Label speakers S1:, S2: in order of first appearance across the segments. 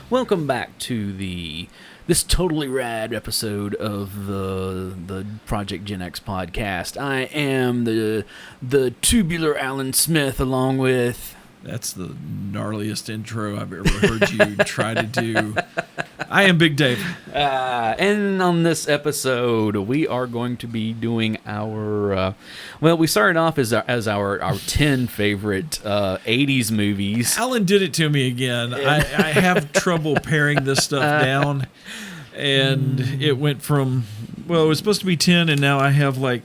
S1: Welcome back to this totally rad episode of the Project Gen X podcast. I am the tubular Alan Smith, along with...
S2: That's the gnarliest intro I've ever heard you try to do. I am Big Dave.
S1: And on this episode, we are going to be doing our... we started off as our 10 favorite 80s movies.
S2: Alan did it to me again. I have trouble paring this stuff down. And it went from... Well, it was supposed to be 10, and now I have like...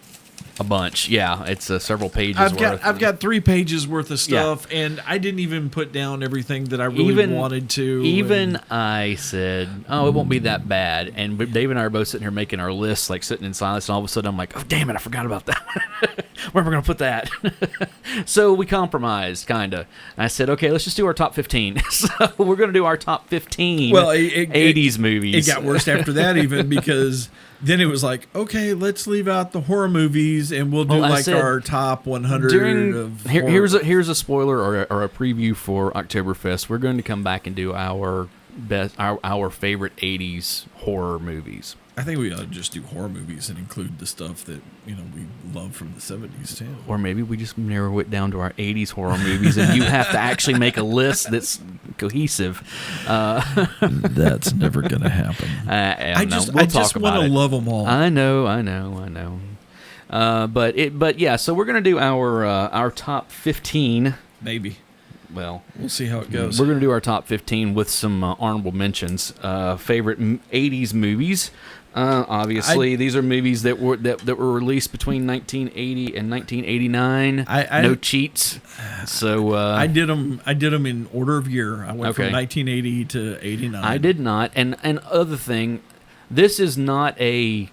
S1: A bunch, yeah. It's several pages worth.
S2: I've got 3 pages worth of stuff, and I didn't even put down everything that I really wanted to.
S1: I said, oh, it won't be that bad. And Dave and I are both sitting here making our lists, like sitting in silence, and all of a sudden I'm like, oh, damn it, I forgot about that one. Where am I going to put that? So we compromised, kind of. I said, okay, let's just do our top 15. So we're going to do our top 15 80s movies.
S2: It got worse after that, even, because... Then it was like, okay, let's leave out the horror movies, and we'll do our top 100 of
S1: horror. Here's a spoiler or a preview for Oktoberfest. We're going to come back and do our favorite 80s horror movies.
S2: I think we ought to just do horror movies and include the stuff that we love from the 70s too.
S1: Or maybe we just narrow it down to our 80s horror movies, and you have to actually make a list that's cohesive.
S2: That's never going to happen. I just want to love them all.
S1: I know. But yeah. So we're going to do our top 15.
S2: Maybe.
S1: Well,
S2: we'll see how it goes.
S1: We're going to do our top 15 with some honorable mentions. Favorite 80s movies. Obviously, these are movies that were released between 1980 and 1989. No cheats. So
S2: I did them in order of year. I went from 1980 to 89.
S1: I did not. And other thing, this is not a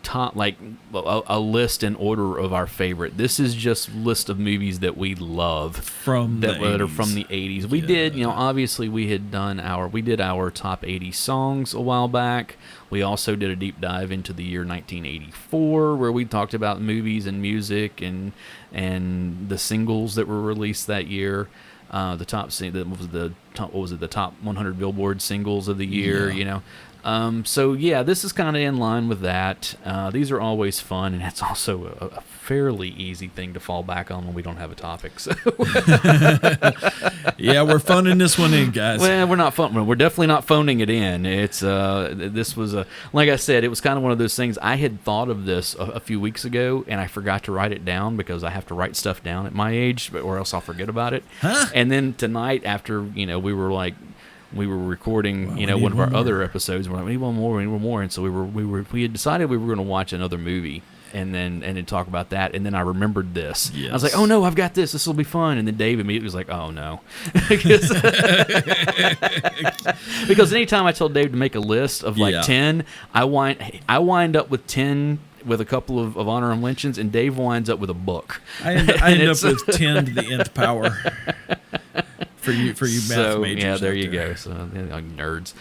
S1: top, like a list in order of our favorite. This is just a list of movies that we love that are from the 80s. We did, obviously we did our top 80 songs a while back. We also did a deep dive into the year 1984, where we talked about movies and music and the singles that were released that year. The top 100 Billboard singles of the year. So yeah, this is kind of in line with that. These are always fun, and it's also a fairly easy thing to fall back on when we don't have a topic. So
S2: yeah, we're phoning this one in, guys.
S1: Well, we're not phoning. We're definitely not phoning it in. It's this was like I said, it was kind of one of those things. I had thought of this a few weeks ago, and I forgot to write it down because I have to write stuff down at my age, or else I'll forget about it.
S2: Huh?
S1: And then tonight, after we were recording, one of our other episodes. We're like, we need one more, and so we had decided we were going to watch another movie, and then talk about that. And then I remembered this. Yes. I was like, oh no, I've got this. This will be fun. And then Dave immediately was like, oh no, because anytime I told Dave to make a list of 10, I wind up with 10. With a couple of honorable mentions, and Dave winds up with a book.
S2: I end up with 10 to the nth power. For you math majors.
S1: Yeah, there you go. So nerds.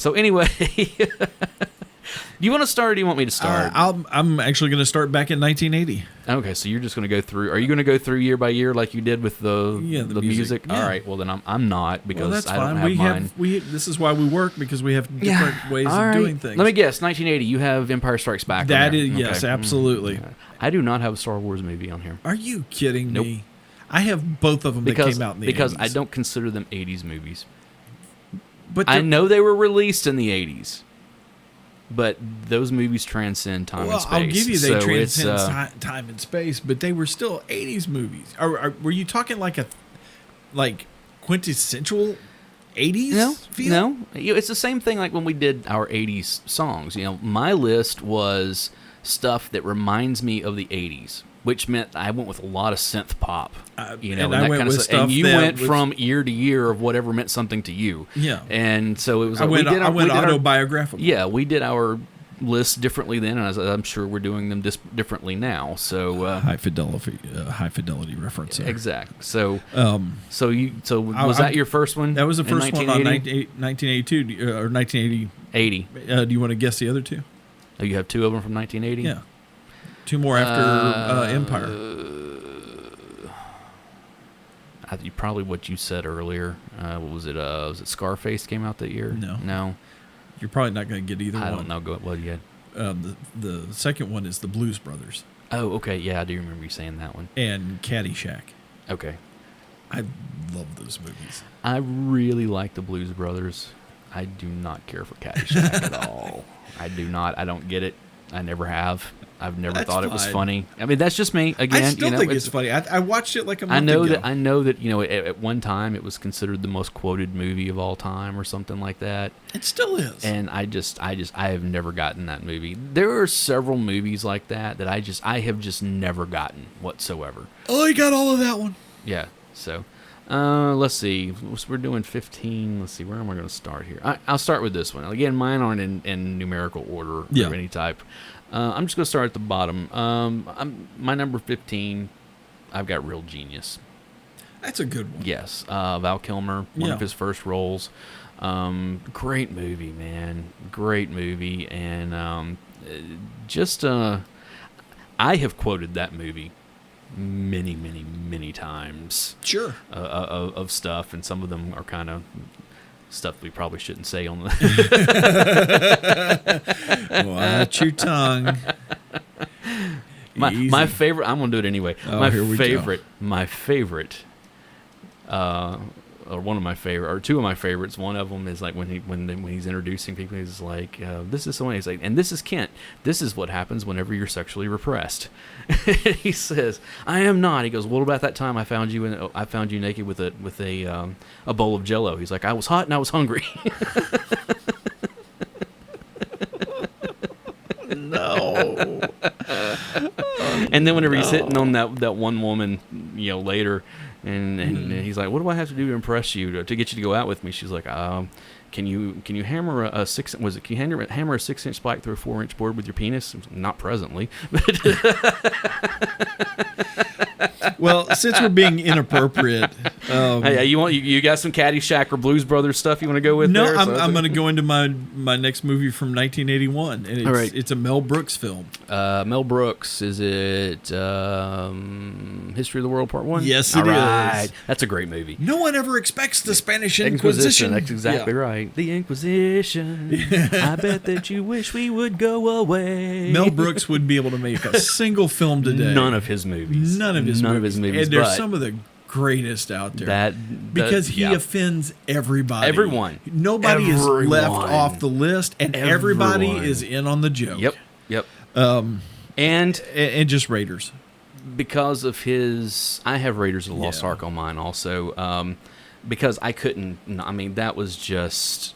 S1: So anyway, do you want to start or do you want me to start?
S2: I'm actually going to start back in 1980. Okay,
S1: so you're just going to go through. Are you going to go through year by year like you did with the music? Yeah. All right. Well, then I'm not, because
S2: that's
S1: I don't
S2: fine.
S1: have mine.
S2: This is why we work, because we have different ways of doing things.
S1: Let me guess. 1980. You have Empire Strikes Back.
S2: That is yes, absolutely.
S1: I do not have a Star Wars movie on here.
S2: Are you kidding me? I have both of them that came out in the 80s.
S1: Because I don't consider them 80s movies.
S2: But
S1: I know they were released in the 80s, but those movies transcend time and space.
S2: I'll give you they transcend time and space, but they were still 80s movies. Were you talking like quintessential 80s feel?
S1: No. It's the same thing like when we did our 80s songs. My list was stuff that reminds me of the 80s. Which meant I went with a lot of synth pop,
S2: and that kind of stuff.
S1: And you went from year to year of whatever meant something to you.
S2: Yeah,
S1: and so it was.
S2: I went autobiographical.
S1: Yeah, we did our lists differently then, and I'm sure we're doing them differently now. So
S2: high fidelity reference. There.
S1: Exactly. So was that your first one?
S2: That was the first one on 1982 or 1980.
S1: 80.
S2: Do you want to guess the other two?
S1: Oh, you have two of them from 1980.
S2: Yeah. 2 more after Empire.
S1: probably what you said earlier. What was it? Was it Scarface came out that year? No.
S2: You're probably not going to get either one.
S1: I don't know. Go well, yeah.
S2: The second one is the Blues Brothers.
S1: Oh, okay. Yeah, I do remember you saying that one.
S2: And Caddyshack.
S1: Okay.
S2: I love those movies.
S1: I really like the Blues Brothers. I do not care for Caddyshack at all. I do not. I don't get it. I never have. I've never thought it was funny. I mean, that's just me. Again,
S2: I still think it's funny. I watched it like a month ago.
S1: I know that at one time it was considered the most quoted movie of all time or something like that.
S2: It still is.
S1: And I have never gotten that movie. There are several movies like that I have just never gotten whatsoever.
S2: Oh, you got all of that one.
S1: Yeah. So, let's see. We're doing 15. Let's see. Where am I going to start here? I'll start with this one. Again, mine aren't in numerical order of any type. I'm just going to start at the bottom. My number 15, I've got Real Genius.
S2: That's a good one.
S1: Yes. Val Kilmer, one of his first roles. Great movie, man. Great movie. And I have quoted that movie many, many, many times.
S2: Sure.
S1: Of stuff, and some of them are kind of stuff we probably shouldn't say on the.
S2: Watch your tongue.
S1: My favorite. I'm gonna do it anyway.
S2: Oh,
S1: My favorite. Or one of my favorite, or two of my favorites. One of them is like when he's introducing people, he's like, "This is someone." He's like, "And this is Kent. This is what happens whenever you're sexually repressed." He says, "I am not." He goes, "What about that time I found you naked with a bowl of Jello?" He's like, "I was hot and I was hungry."
S2: No.
S1: And then whenever he's hitting on that one woman, later. And he's like, "What do I have to do to impress you to get you to go out with me?" She's like, "Can you hammer a 6-inch spike through a 4-inch board with your penis?" Not presently.
S2: Well, since we're being inappropriate,
S1: hey, you got some Caddyshack or Blues Brothers stuff you want to go with?
S2: No,
S1: there?
S2: I'm going to go into my next movie from 1981, and it's a Mel Brooks film.
S1: Mel Brooks, is it History of the World Part 1?
S2: Yes, it is.
S1: That's a great movie.
S2: No one ever expects the Spanish Inquisition.
S1: That's exactly right. The Inquisition. I bet that you wish we would go away.
S2: Mel Brooks wouldn't be able to make a single film today.
S1: None of his movies.
S2: And they're some of the greatest out there. Because he offends everybody.
S1: Everyone.
S2: Nobody is left off the list, and everybody is in on the joke.
S1: Yep.
S2: And just Raiders.
S1: Because of his... I have Raiders of the Lost Ark on mine also. Because I couldn't... I mean, that was just...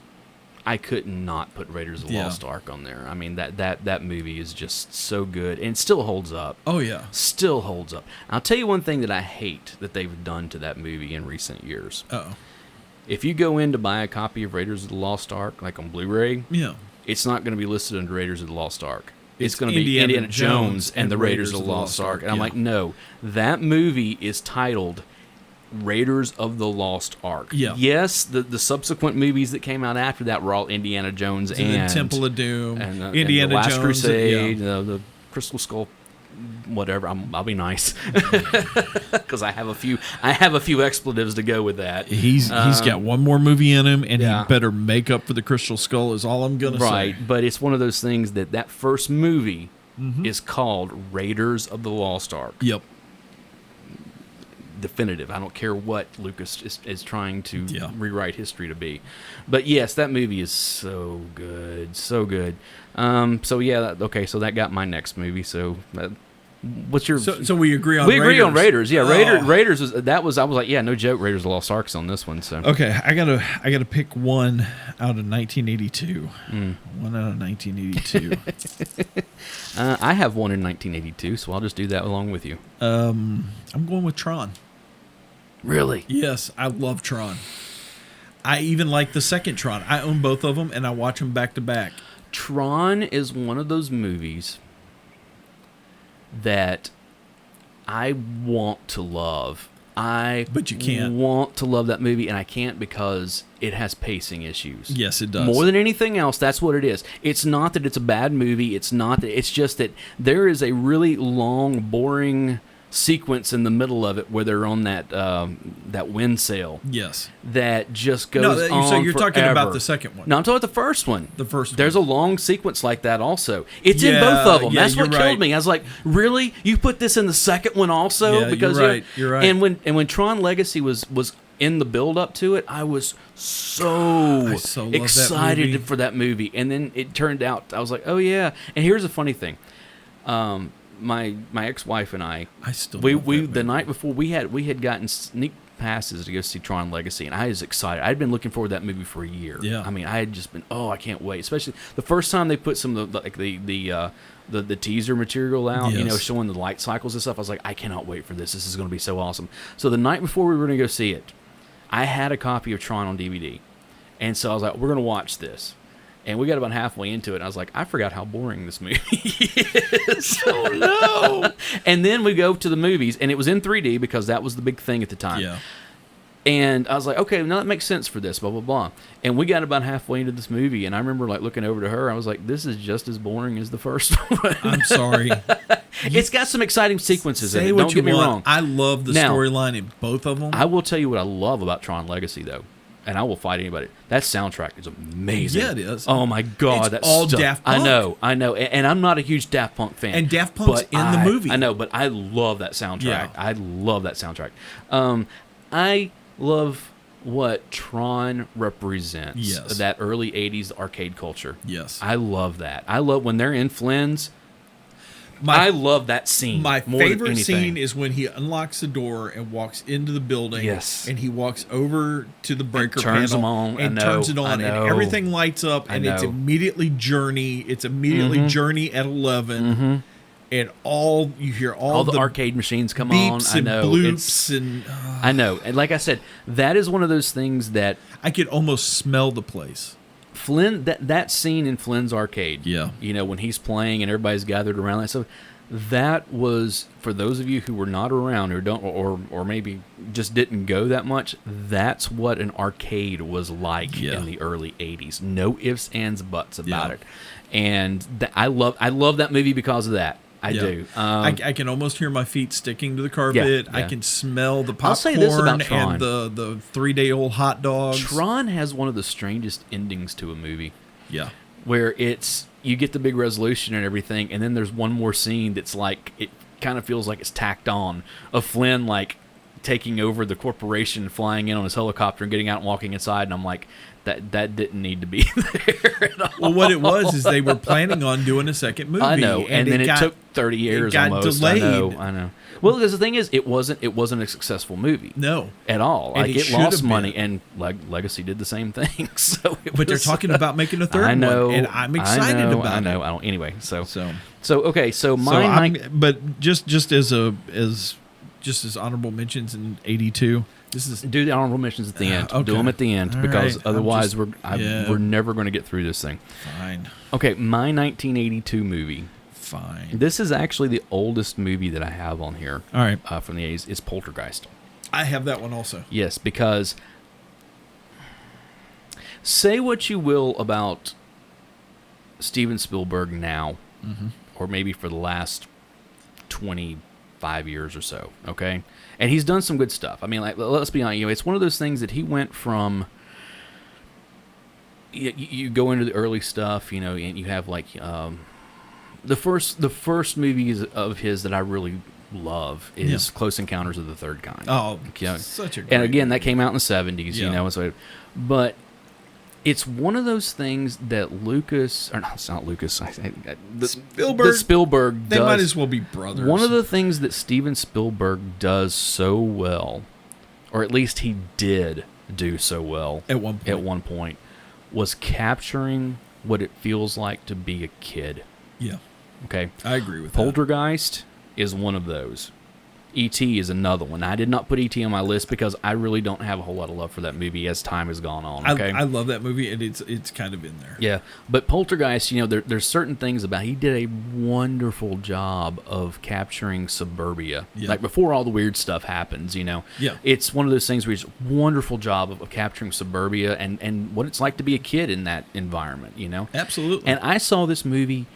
S1: I could not put Raiders of the Lost Ark on there. I mean, that movie is just so good and still holds up.
S2: Oh, yeah.
S1: Still holds up. I'll tell you one thing that I hate that they've done to that movie in recent years.
S2: Uh-oh.
S1: If you go in to buy a copy of Raiders of the Lost Ark, like on Blu-ray, it's not going to be listed under Raiders of the Lost Ark. It's going to be Indiana Jones and the Raiders of the Lost Ark. And I'm like, no, that movie is titled Raiders of the Lost Ark.
S2: Yeah.
S1: Yes, the subsequent movies that came out after that were all Indiana Jones and
S2: Temple of Doom,
S1: and
S2: Indiana
S1: the Last
S2: Jones,
S1: Crusade, the Crystal Skull, whatever. I'll be nice because I have a few expletives to go with that.
S2: He's got one more movie in him, and he better make up for the Crystal Skull. Is all I'm gonna say.
S1: Right, but it's one of those things that first movie is called Raiders of the Lost Ark.
S2: Yep.
S1: Definitive. I don't care what Lucas is trying to rewrite history to be. But yes, that movie is so good. So good. So that got my next movie. So what's your...
S2: So we agree on
S1: Raiders. We agree on Raiders. Yeah, Raiders I was like, yeah, no joke, Raiders of the Lost Ark's on this one. So
S2: okay, I gotta pick one out of 1982. One out of 1982.
S1: I have one in 1982, so I'll just do that along with you.
S2: I'm going with Tron.
S1: Really?
S2: Yes, I love Tron. I even like the second Tron. I own both of them, and I watch them back to back.
S1: Tron is one of those movies that I want to love.
S2: But you can't.
S1: Want to love that movie, and I can't because it has pacing issues.
S2: Yes, it does.
S1: More than anything else, that's what it is. It's not that it's a bad movie. It's just that there is a really long, boring sequence in the middle of it where they're on that wind sail.
S2: Yes.
S1: That just goes on
S2: so you're talking
S1: forever.
S2: about the second one.
S1: No, I'm talking about the first one.
S2: The first one.
S1: There's a long sequence like that also. It's in
S2: Yeah,
S1: both of them.
S2: yeah,
S1: That's what
S2: you're
S1: killed
S2: right.
S1: me. I was like, really? You put this in the second one also?
S2: Yeah,
S1: Because
S2: you're right. You're right.
S1: And when Tron Legacy was in the build up to it, I was so
S2: love that
S1: excited
S2: movie.
S1: for that movie. And then it turned out, I was like, oh yeah. And here's a funny thing. My ex-wife and I
S2: still
S1: we
S2: love that
S1: the
S2: movie.
S1: night before we had gotten sneak passes to go see Tron Legacy, and I was excited. I'd been looking forward to that movie for a year.
S2: Yeah.
S1: I mean, I had just been, I can't wait. Especially the first time they put some of the teaser material out,
S2: Yes.
S1: showing the light cycles and stuff. I was like, I cannot wait for this. This is going to be so awesome. So the night before we were going to go see it, I had a copy of Tron on DVD, and so I was like, we're going to watch this. And we got about halfway into it, and I was like, I forgot how boring this movie is. Oh, no. And then we go to the movies, and it was in 3D because that was the big thing at the time.
S2: Yeah.
S1: And I was like, okay, now that makes sense for this, blah, blah, blah. And we got about halfway into this movie, and I remember like looking over to her. I was like, this is just as boring as the first one.
S2: I'm sorry.
S1: It's got some exciting sequences in
S2: Say
S1: it.
S2: what
S1: Don't
S2: you
S1: get me
S2: want.
S1: wrong.
S2: I love the
S1: Now,
S2: storyline in both of them.
S1: I will tell you what I love about Tron Legacy, though. And I will fight anybody. That soundtrack is amazing.
S2: Yeah, it is.
S1: Oh my god,
S2: It's
S1: that's
S2: all
S1: stuff.
S2: Daft Punk.
S1: I know, and I'm not a huge Daft Punk fan.
S2: And Daft Punk's
S1: but
S2: in the movie.
S1: I know, but I love that soundtrack.
S2: Yeah.
S1: I love that soundtrack. I love what Tron represents.
S2: Yes.
S1: That early '80s arcade culture.
S2: Yes.
S1: I love that. I love when they're in Flynn's. I love that scene.
S2: My
S1: more than
S2: favorite
S1: anything.
S2: scene is when he unlocks the door and walks into the building.
S1: Yes.
S2: And he walks over to the breaker
S1: turns
S2: panel
S1: them on.
S2: and
S1: I know,
S2: turns it on,
S1: I
S2: and
S1: know.
S2: everything lights up,
S1: I
S2: and it's
S1: know.
S2: immediately Journey. It's immediately Journey at 11, and you hear all
S1: the arcade machines come on.
S2: beeps
S1: I
S2: and
S1: know.
S2: bloops, and
S1: I know. And like I said, that is one of those things that
S2: I could almost smell the place.
S1: Flynn, that scene in Flynn's arcade,
S2: Yeah.
S1: When he's playing and everybody's gathered around that stuff, that was, for those of you who were not around or don't, or maybe just didn't go that much, that's what an arcade was like
S2: Yeah.
S1: in the early 80s. No ifs, ands, buts about
S2: Yeah.
S1: it. And I love that movie because of that. I
S2: Yeah.
S1: do.
S2: I can almost hear my feet sticking to the carpet.
S1: Yeah.
S2: I can smell the popcorn
S1: I'll say this about Tron.
S2: and the 3-day-old hot dogs.
S1: Tron has one of the strangest endings to a movie.
S2: Yeah.
S1: Where you get the big resolution and everything, and then there's one more scene that's like, it kind of feels like it's tacked on, of Flynn like taking over the corporation, flying in on his helicopter and getting out and walking inside, and I'm like, that didn't need to be there at all.
S2: Well, what it was is they were planning on doing a second movie.
S1: I know, and then it took 30 years
S2: got
S1: almost.
S2: delayed.
S1: I know. Well, because the thing is, it wasn't a successful movie.
S2: No.
S1: At all.
S2: And
S1: Like,
S2: it
S1: it
S2: should
S1: lost
S2: have
S1: money,
S2: been.
S1: and Legacy did the same thing. So,
S2: But they're
S1: was-
S2: talking about making a third
S1: I know,
S2: one, and I'm excited
S1: I know,
S2: about
S1: I know.
S2: it.
S1: I don't. Anyway, so
S2: So
S1: okay. So
S2: So
S1: my
S2: I'm,
S1: night.
S2: but just as honorable mentions in 82. This is
S1: Do the honorable mentions at the end.
S2: okay.
S1: Do them at the end
S2: All
S1: because
S2: right. I'm
S1: otherwise
S2: just- yeah.
S1: we're never going to get through this thing.
S2: fine.
S1: Okay, my 1982 movie.
S2: Fine.
S1: This is actually the oldest movie that I have on here.
S2: All right.
S1: From the 80s. It's Poltergeist.
S2: I have that one also.
S1: Yes, because say what you will about Steven Spielberg now, or maybe for the last 25 years or so, okay? And he's done some good stuff. I mean, like, let's be honest, it's one of those things that he went from, you go into the early stuff, and you have like the first movies of his that I really love is Close Encounters of the Third Kind.
S2: Oh,
S1: Yeah.
S2: such a great
S1: And again, that came out in the 70s,
S2: Yeah.
S1: and so, but it's one of those things that Lucas, or no, it's not Lucas,
S2: Spielberg.
S1: that Spielberg
S2: They
S1: does.
S2: might as well be brothers.
S1: One of the things that Steven Spielberg does so well, or at least he did do so well
S2: at one point.
S1: was capturing what it feels like to be a kid.
S2: Yeah,
S1: Okay?
S2: I agree with that.
S1: Poltergeist is one of those. E.T. is another one. I did not put E.T. on my list because I really don't have a whole lot of love for that movie as time has gone on. Okay,
S2: I love that movie, and it's kind of in there.
S1: yeah, but Poltergeist, there's certain things about he did a wonderful job of capturing suburbia,
S2: Yeah.
S1: like before all the weird stuff happens.
S2: Yeah.
S1: It's one of those things where he's a wonderful job of capturing suburbia and what it's like to be a kid in that environment.
S2: Absolutely.
S1: And I saw this movie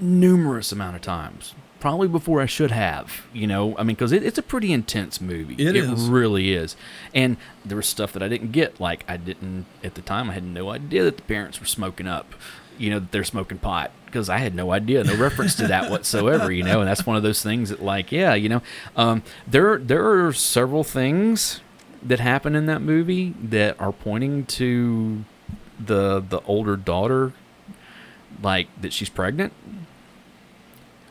S1: numerous amount of times. probably before I should have, I mean, because it's a pretty intense movie.
S2: It is.
S1: Really is. And there was stuff that I didn't get. Like, at the time, I had no idea that the parents were smoking up, that they're smoking pot, because I had no idea, no reference to that whatsoever, and that's one of those things that, like, there are several things that happen in that movie that are pointing to the older daughter, like, that she's pregnant.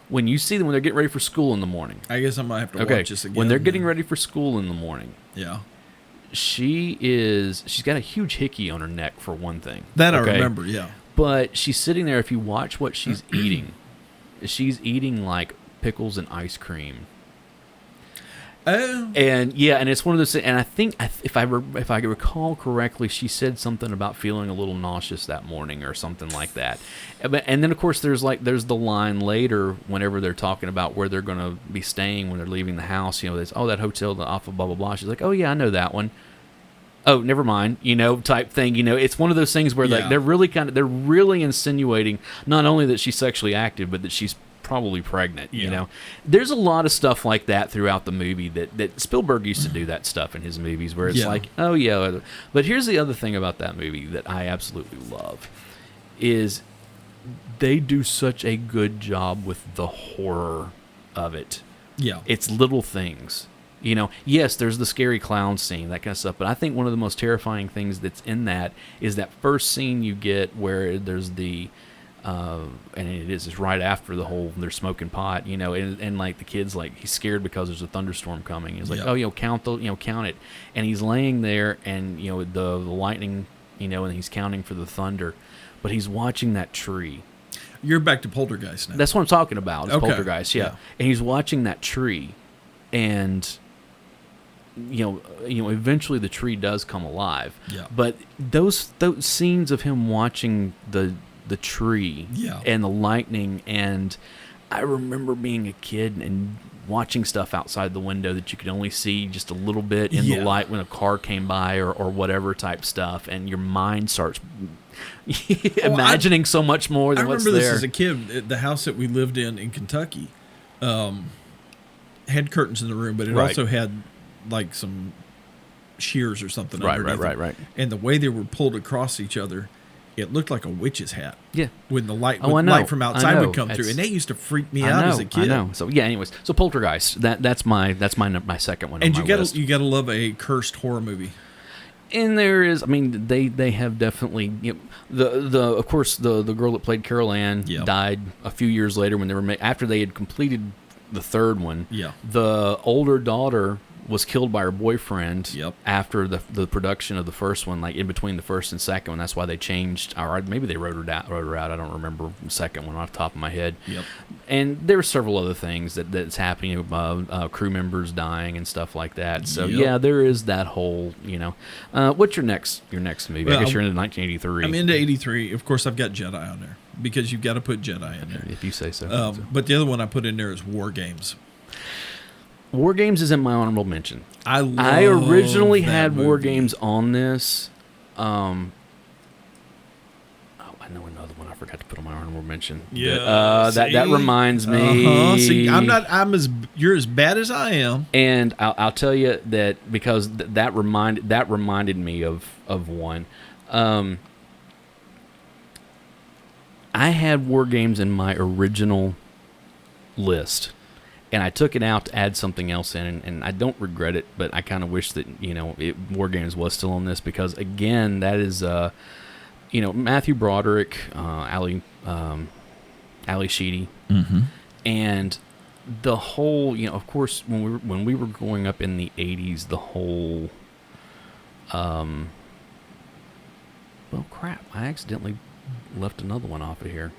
S1: When you see them when they're getting ready for school in the morning.
S2: I guess I might have to watch this again.
S1: When they're getting ready for school in the morning.
S2: Yeah.
S1: She's got a huge hickey on her neck, for one thing.
S2: That I remember, yeah.
S1: But she's sitting there, if you watch what she's eating, she's eating like pickles and ice cream. And it's one of those things, and I think if I recall correctly, she said something about feeling a little nauseous that morning or something like that. And then of course there's the line later whenever they're talking about where they're going to be staying when they're leaving the house. That hotel off of blah blah blah. She's like, oh yeah, I know that one. Oh, never mind, type thing. It's one of those things where like they're really insinuating not only that she's sexually active, but that she's probably pregnant. There's a lot of stuff like that throughout the movie that Spielberg used to do that stuff in his movies where it's like, oh yeah. But here's the other thing about that movie that I absolutely love is they do such a good job with the horror of it.
S2: Yeah,
S1: it's little things. Yes, there's the scary clown scene, that kind of stuff, but I think one of the most terrifying things that's in that is that first scene you get where there's the and it's right after the whole they're smoking pot, and like the kid's like, he's scared because there's a thunderstorm coming. He's like, count it, and he's laying there, and the lightning, and he's counting for the thunder, but he's watching that tree.
S2: You're back to Poltergeist now.
S1: That's what I'm talking about. It's
S2: okay.
S1: Poltergeist, yeah, and he's watching that tree, and eventually the tree does come alive.
S2: Yeah.
S1: But those scenes of him watching the tree and the lightning, and I remember being a kid and watching stuff outside the window that you could only see just a little bit in the light when a car came by or whatever type stuff, and your mind starts imagining so much more than what's there. I remember
S2: this as a kid. The house that we lived in Kentucky had curtains in the room, but it also had like some shears or something underneath.
S1: Right.
S2: And the way they were pulled across each other, it looked like a witch's hat.
S1: Yeah.
S2: When the light from outside would come through, and that used to freak me out as a kid.
S1: I know. So anyways, so Poltergeist. That's my second one.
S2: And
S1: on my list.
S2: You gotta love a cursed horror movie.
S1: And there is, I mean, they have definitely of course the girl that played Carol Ann died a few years later when they were after they had completed the third one.
S2: Yeah.
S1: The older daughter was killed by her boyfriend after the production of the first one, like in between the first and second one. That's why they changed, or maybe they wrote her out. I don't remember the second one off the top of my head.
S2: Yep.
S1: And there were several other things that's happening, crew members dying and stuff like that. So there is that whole, what's your next movie?
S2: Well,
S1: I guess you're into 1983.
S2: I'm into 83. Of course, I've got Jedi on there because you've got to put Jedi in there.
S1: If you say so.
S2: But the other one I put in there is War Games.
S1: War Games is in my honorable mention.
S2: I
S1: originally had War Games on this. I know another one I forgot to put on my honorable mention.
S2: Yeah,
S1: that reminds me.
S2: See, you're as bad as I am.
S1: And I'll tell you that because that reminded me of one. I had War Games in my original list. And I took it out to add something else in, and I don't regret it, but I kind of wish that, War Games was still on this because, again, that is, Matthew Broderick, Ali Sheedy, and the whole, of course, when we were growing up in the 80s, the whole, well, crap, I accidentally left another one off of here.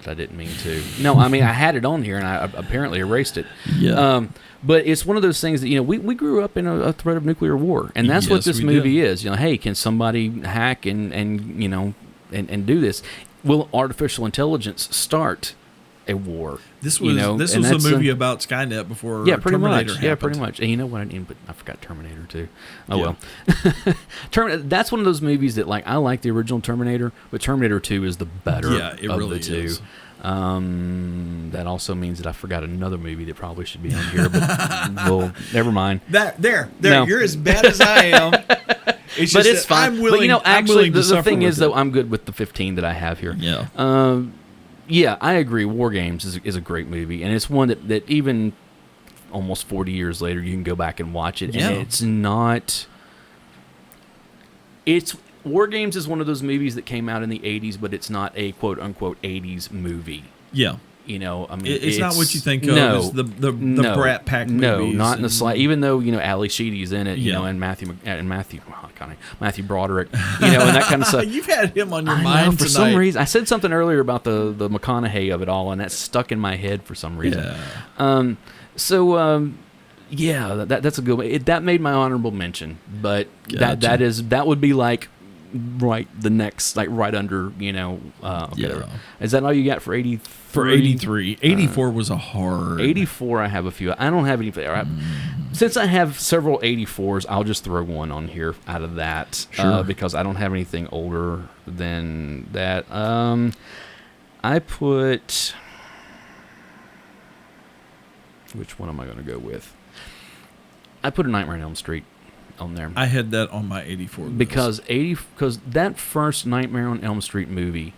S1: I didn't mean to. No, I mean, I had it on here, and I apparently erased it.
S2: Yeah.
S1: But it's one of those things that, we grew up in a threat of nuclear war, and that's what this movie is. Hey, can somebody hack and do this? Will artificial intelligence start a war?
S2: This was a movie about Skynet before
S1: pretty
S2: Terminator
S1: much.
S2: happened.
S1: Yeah, pretty much. And you know what I mean? But I forgot Terminator too. Well. That's one of those movies that, like, I like the original Terminator, but Terminator 2 is the better of
S2: really
S1: the two.
S2: Is.
S1: that also means that I forgot another movie that probably should be on here, but well, never mind.
S2: There.
S1: No.
S2: You're as bad as I am. It's
S1: But
S2: just
S1: it's
S2: that
S1: fine.
S2: I'm willing,
S1: but actually, the
S2: suffer
S1: thing
S2: with
S1: is, though, I'm good with the 15 that I have here.
S2: Yeah.
S1: Yeah, I agree. War Games is a great movie, and it's one that even almost 40 years later, you can go back and watch it, and it's not... War Games is one of those movies that came out in the 80s, but it's not a quote-unquote 80s movie.
S2: Yeah.
S1: You know, I mean,
S2: it's not what you think of as the Brat Pack movies.
S1: No, not in the slightest. Even though Ali Sheedy's in it, you know, and Matthew Broderick, you know, and that kind of stuff.
S2: You've had him on your
S1: I
S2: mind
S1: know, for
S2: tonight.
S1: some reason. I said something earlier about the McConaughey of it all, and that's stuck in my head for some reason.
S2: Yeah.
S1: Yeah, that's a good one. That made my honorable mention, but
S2: Gotcha.
S1: that would be like the next, like right under, you know. Okay. Is that all you got for 83?
S2: For 83. 84 was a hard...
S1: 84, I have a few. I don't have any... Since I have several 84s, I'll just throw one on here out of that.
S2: Sure.
S1: Because I don't have anything older than that. I put... Which one am I going to go with? I put A Nightmare on Elm Street on there.
S2: I had that on my 84 list.
S1: Because that first Nightmare on Elm Street movie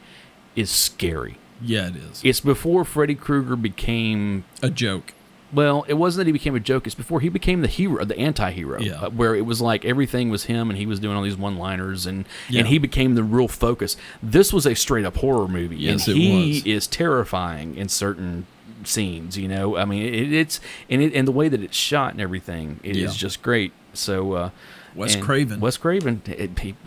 S1: is scary.
S2: Yeah, it is.
S1: It's before Freddy Krueger became...
S2: a joke.
S1: Well, it wasn't that he became a joke. It's before he became the hero, the anti-hero.
S2: Yeah.
S1: Where it was like everything was him, and he was doing all these one-liners, and
S2: Yeah.
S1: he became the real focus. This was a straight-up horror movie,
S2: Yes,
S1: and
S2: it
S1: he
S2: was.
S1: is terrifying in certain scenes. You know, I mean, and the way that it's shot and everything is just great. So.
S2: Wes Craven.
S1: Wes Craven,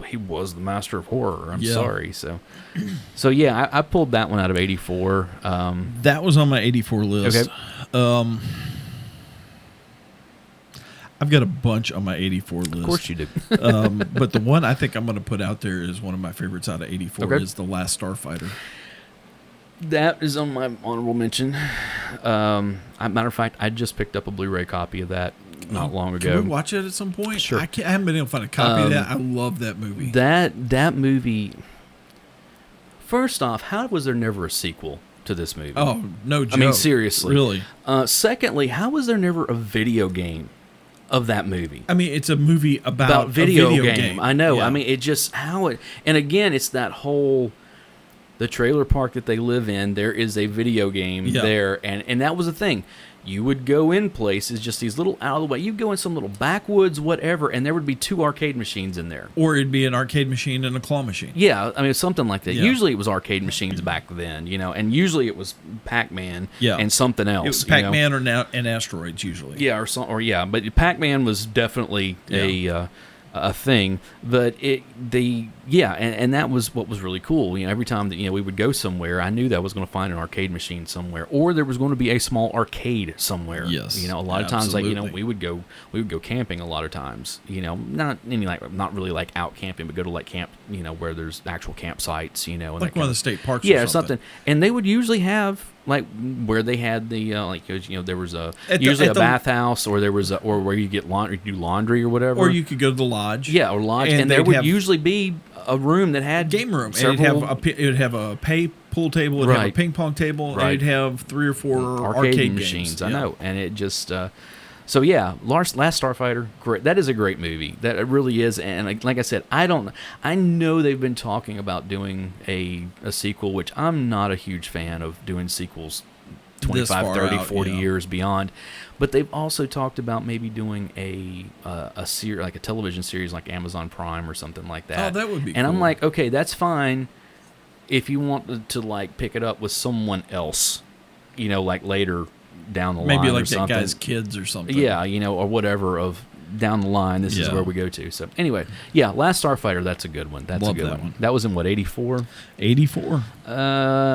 S1: he was the master of horror. I'm
S2: Yeah.
S1: sorry. So yeah, I pulled that one out of 84.
S2: That was on my 84 list.
S1: Okay.
S2: I've got a bunch on my 84 list.
S1: Of course you do.
S2: But the one I think I'm going to put out there is one of my favorites out of 84
S1: Okay.
S2: is The Last Starfighter.
S1: That is on my honorable mention. Matter of fact, I just picked up a Blu-ray copy of that not long ago.
S2: Can we watch it at some point?
S1: Sure.
S2: I haven't been able to find a copy of that. I love that movie.
S1: That movie. First off, how was there never a sequel to this movie?
S2: Oh, no joke.
S1: I mean, seriously.
S2: Really?
S1: Secondly, how was there never a video game of that movie?
S2: I mean, it's a movie about
S1: video
S2: a video
S1: game. I know.
S2: Yeah.
S1: I mean, it just and again, it's that whole the trailer park that they live in. There is a video game there, and that was the thing. You would go in places, just these little out of the way. You'd go in some little backwoods, whatever, and there would be 2 arcade machines in there.
S2: Or it'd be an arcade machine and a claw machine.
S1: Yeah, I mean, something like that.
S2: Yeah.
S1: Usually it was arcade machines back then, you know, and usually it was Pac-Man and something else.
S2: It was Pac-Man and Asteroids usually.
S1: Yeah, but Pac-Man was definitely a thing. But and that was what was really cool. You know, every time that we would go somewhere, I knew that I was going to find an arcade machine somewhere, or there was going to be a small arcade somewhere.
S2: Yes,
S1: you know, a lot of times,
S2: absolutely.
S1: like we would go camping a lot of times. You know, not really like out camping, but go to like camp. You know, where there's actual campsites. You know, and
S2: like one of the state parks.
S1: Yeah,
S2: or something.
S1: And they would usually have like where they had the there was usually a bathhouse, or there was or where you get laundry, do laundry or whatever,
S2: or you could go to the lodge.
S1: Yeah, or lodge, and there would usually be a room that had
S2: game room.
S1: Several,
S2: and it'd have a pool table, it'd have a ping pong table, and it'd have 3 or 4 arcade
S1: machines.
S2: Games.
S1: I know, and it just. So yeah, Last Starfighter, great. That is a great movie. That it really is. And like I said, I know they've been talking about doing a sequel, which I'm not a huge fan of doing sequels 25, 30, 40 years beyond. But they've also talked about maybe doing a series, like a television series, like Amazon Prime or something like that.
S2: Oh, that would be.
S1: And
S2: cool.
S1: I'm like, okay, that's fine if you want to like pick it up with someone else, you know, like later down the line,
S2: maybe like
S1: or something.
S2: that guy's kids or something.
S1: Yeah, you know, or whatever of down the line. This is where we go to. So anyway, yeah, Last Starfighter. That's a good one. That's
S2: Love
S1: a good
S2: that one.
S1: That was in what, 84?
S2: 84.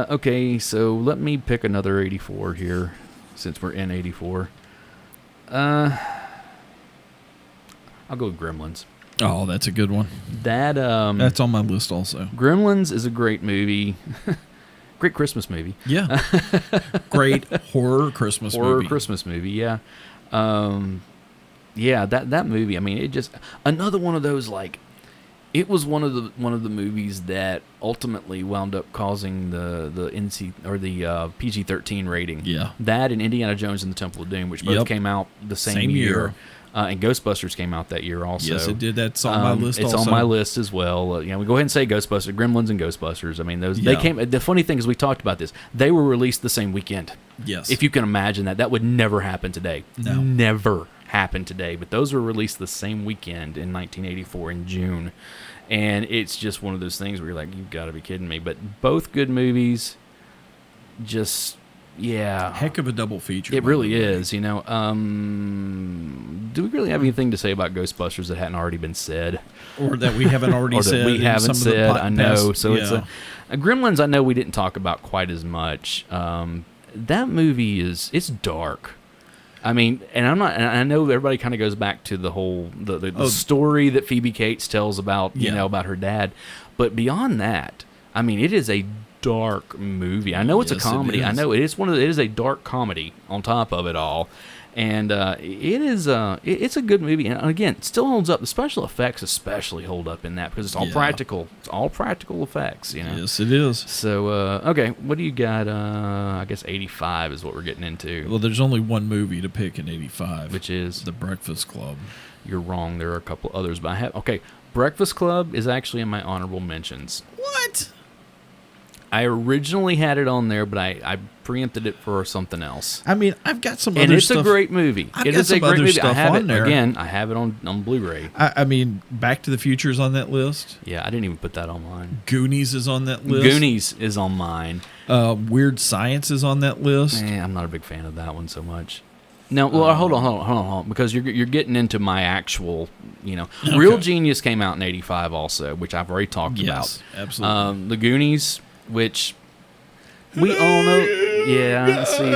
S1: Okay, so let me pick another 84 here, since we're in 84. I'll go with Gremlins.
S2: Oh, that's a good one.
S1: That's
S2: on my list also.
S1: Gremlins is a great movie. Great Christmas movie.
S2: Yeah. Great horror Christmas
S1: movie, yeah. Yeah, that movie, I mean, it just... Another one of those, like... It was one of the movies that ultimately wound up causing the NC or the PG-13 rating.
S2: Yeah.
S1: That and Indiana Jones and the Temple of Doom, which both came out the same year. And Ghostbusters came out that year also.
S2: Yes, it did. That's on my list.
S1: It's
S2: also
S1: on my list as well. We go ahead and say Ghostbusters, Gremlins, and Ghostbusters. I mean, they came. The funny thing is, we talked about this. They were released the same weekend.
S2: Yes.
S1: If you can imagine that would never happen today.
S2: No.
S1: Never happen today. But those were released the same weekend in 1984 in June. And it's just one of those things where you're like, you've got to be kidding me. But both good movies, just, yeah.
S2: Heck of a double feature.
S1: It really is, Do we really have anything to say about Ghostbusters that hadn't already been said?
S2: Or that we haven't already said?
S1: We haven't said, I know. So
S2: yeah.
S1: it's a Gremlins, I know we didn't talk about quite as much. That movie it's dark. I mean, and I know everybody kind of goes back to the whole the story that Phoebe Cates tells about about her dad, but beyond that, I mean, it is a dark movie. I know it's a comedy. I know it is a dark comedy on top of it all, and it's a good movie. And again, it still holds up. The special effects especially hold up in that because it's all practical. It's all practical effects.
S2: Yes, it is.
S1: So okay, what do you got? I guess 85 is what we're getting into.
S2: Well, there's only one movie to pick in 85,
S1: which is
S2: The Breakfast Club.
S1: You're wrong. There are a couple others, but I have Breakfast Club is actually in my honorable mentions.
S2: What?
S1: I originally had it on there, but I preempted it for something else.
S2: I mean, I've got some
S1: and
S2: other
S1: stuff. And it's a great movie.
S2: It is a great movie.
S1: I have it
S2: there.
S1: Again, I have it on Blu-ray.
S2: I mean, Back to the Future is on that list.
S1: Yeah, I didn't even put that on mine.
S2: Goonies is on that list.
S1: Goonies is on mine.
S2: Weird Science is on that list.
S1: I'm not a big fan of that one so much. No, well, hold on, because you're getting into my actual, Real Genius came out in 85 also, which I've already talked about.
S2: Yes, absolutely.
S1: The Goonies, which we all know. Yeah, see,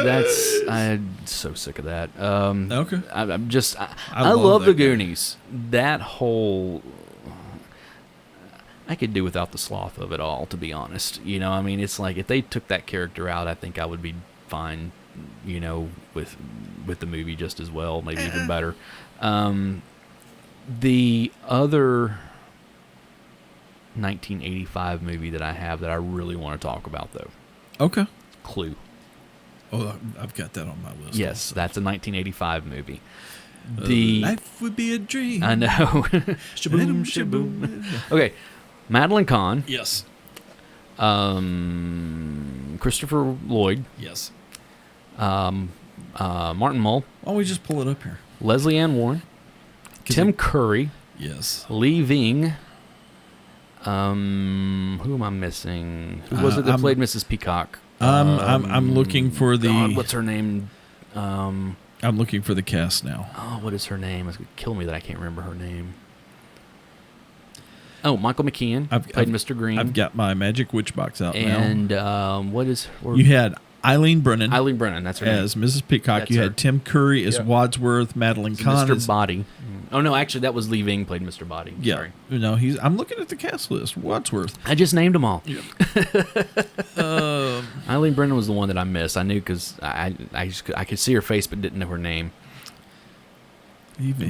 S1: I'm so sick of that.
S2: Okay.
S1: I love the Goonies. That whole, I could do without the sloth of it all, to be honest. I mean, it's like if they took that character out, I think I would be fine, with the movie just as well, maybe even better. The other 1985 movie that I have that I really want to talk about, though.
S2: Okay.
S1: Clue.
S2: Oh, I've got that on my list.
S1: Yes, also. That's a 1985 movie.
S2: Life would be a dream.
S1: I know.
S2: Shaboom, shaboom.
S1: Okay, Madeline Kahn.
S2: Yes.
S1: Christopher Lloyd.
S2: Yes.
S1: Martin Mull.
S2: Why don't we just pull it up here?
S1: Leslie Ann Warren. Tim Curry.
S2: Yes.
S1: Lee Ving. Who am I missing? Who was it that played Mrs. Peacock?
S2: I'm looking for the.
S1: God, what's her name?
S2: I'm looking for the cast now.
S1: Oh, what is her name? It's gonna kill me that I can't remember her name. Oh, Michael McKean played Mr. Green.
S2: I've got my Magic Witch Box out
S1: now. And what is...
S2: You had Eileen Brennan.
S1: Eileen Brennan, that's her name.
S2: As Mrs. Peacock. That's you had Tim Curry as Wadsworth, Madeline Kahn
S1: Mr. Body. Oh, no, actually, that was Lee Ving played Mr. Body.
S2: Yeah.
S1: Sorry.
S2: No, I'm looking at the cast list. Wadsworth.
S1: I just named them all.
S2: Yep.
S1: Eileen Brennan was the one that I missed. I knew because I could see her face but didn't know her name.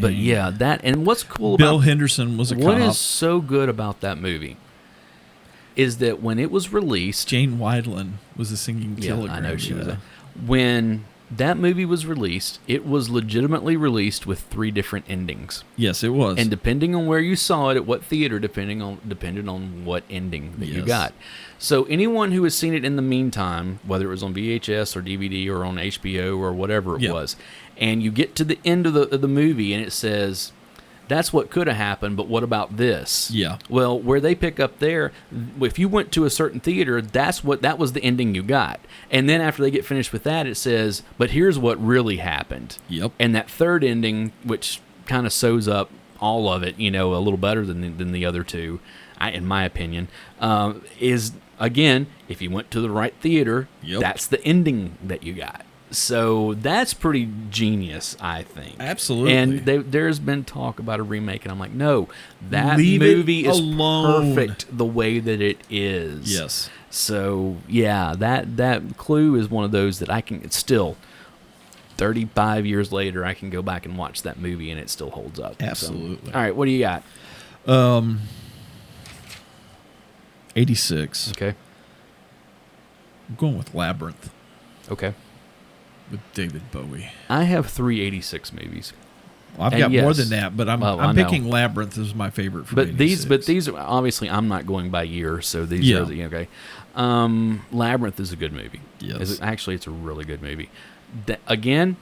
S1: But yeah, that, and what's cool
S2: Bill Henderson was a cop.
S1: What is so good about that movie is that when it was released,
S2: Jane Wiedlin was a singing kilogram.
S1: I know she was. When that movie was released, it was legitimately released with 3 different endings.
S2: Yes, it was.
S1: And depending on where you saw it, at what theater, depended on what ending that you got. So anyone who has seen it in the meantime, whether it was on VHS or DVD or on HBO or whatever it was, and you get to the end of the movie and it says, that's what could have happened, but what about this?
S2: Yeah.
S1: Well, where they pick up there, if you went to a certain theater, that was the ending you got. And then after they get finished with that, it says, but here's what really happened.
S2: Yep.
S1: And that third ending, which kind of sews up all of it, a little better than the other two, in my opinion, is, again, if you went to the right theater, that's the ending that you got. So that's pretty genius, I think.
S2: Absolutely.
S1: And there's been talk about a remake, and I'm like, no, that movie is perfect the way that it is.
S2: Yes.
S1: So, yeah, that Clue is one of those that I can, it's still, 35 years later, I can go back and watch that movie, and it still holds up.
S2: Absolutely.
S1: So, all right, what do you got?
S2: 86.
S1: Okay.
S2: I'm going with Labyrinth
S1: Okay.
S2: with David Bowie.
S1: I have 3 86 movies.
S2: Well, I've
S1: And
S2: got more
S1: yes.
S2: than that, but
S1: Well, I
S2: I'm
S1: know.
S2: picking Labyrinth as my favorite from
S1: But
S2: 86.
S1: these are obviously I'm not going by year, so these
S2: Yeah.
S1: are okay. Labyrinth is a good movie.
S2: Yes.
S1: Actually, it's a really good movie. Again,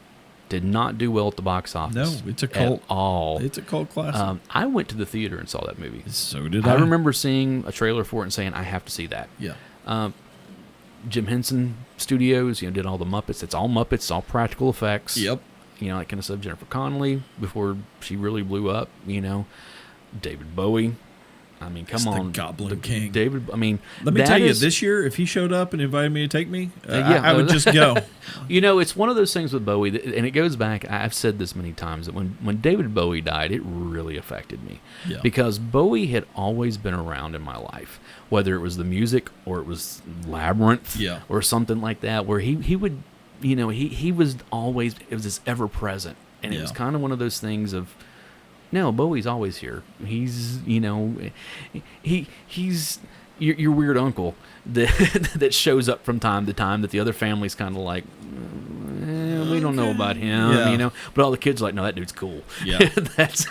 S1: did not do well at the box office.
S2: No, it's a cult.
S1: At all.
S2: It's a cult classic.
S1: I went to the theater and saw that movie.
S2: So did I.
S1: I remember seeing a trailer for it and saying, I have to see that.
S2: Yeah.
S1: Jim Henson Studios, did all the Muppets. It's all Muppets, it's all practical effects.
S2: Yep.
S1: Like kind of stuff. Jennifer Connelly before she really blew up. David Bowie. I mean, come
S2: It's the
S1: on,
S2: Goblin King.
S1: David. I mean,
S2: Let me tell you, this year, if he showed up and invited me to take me,
S1: Yeah.
S2: I would just go.
S1: It's one of those things with Bowie, and it goes back. I've said this many times that when David Bowie died, it really affected me
S2: Yeah.
S1: because Bowie had always been around in my life, whether it was the music or it was Labyrinth,
S2: Yeah.
S1: or something like that, where he would, he was always, it was just ever present, and it was
S2: Yeah.
S1: kind of one of those things of. No, Bowie's always here. He's, he's your weird uncle that shows up from time to time that the other family's kind of like, we don't know about him,
S2: Yeah.
S1: But all the kids are like, no, that dude's cool.
S2: Yeah.
S1: That's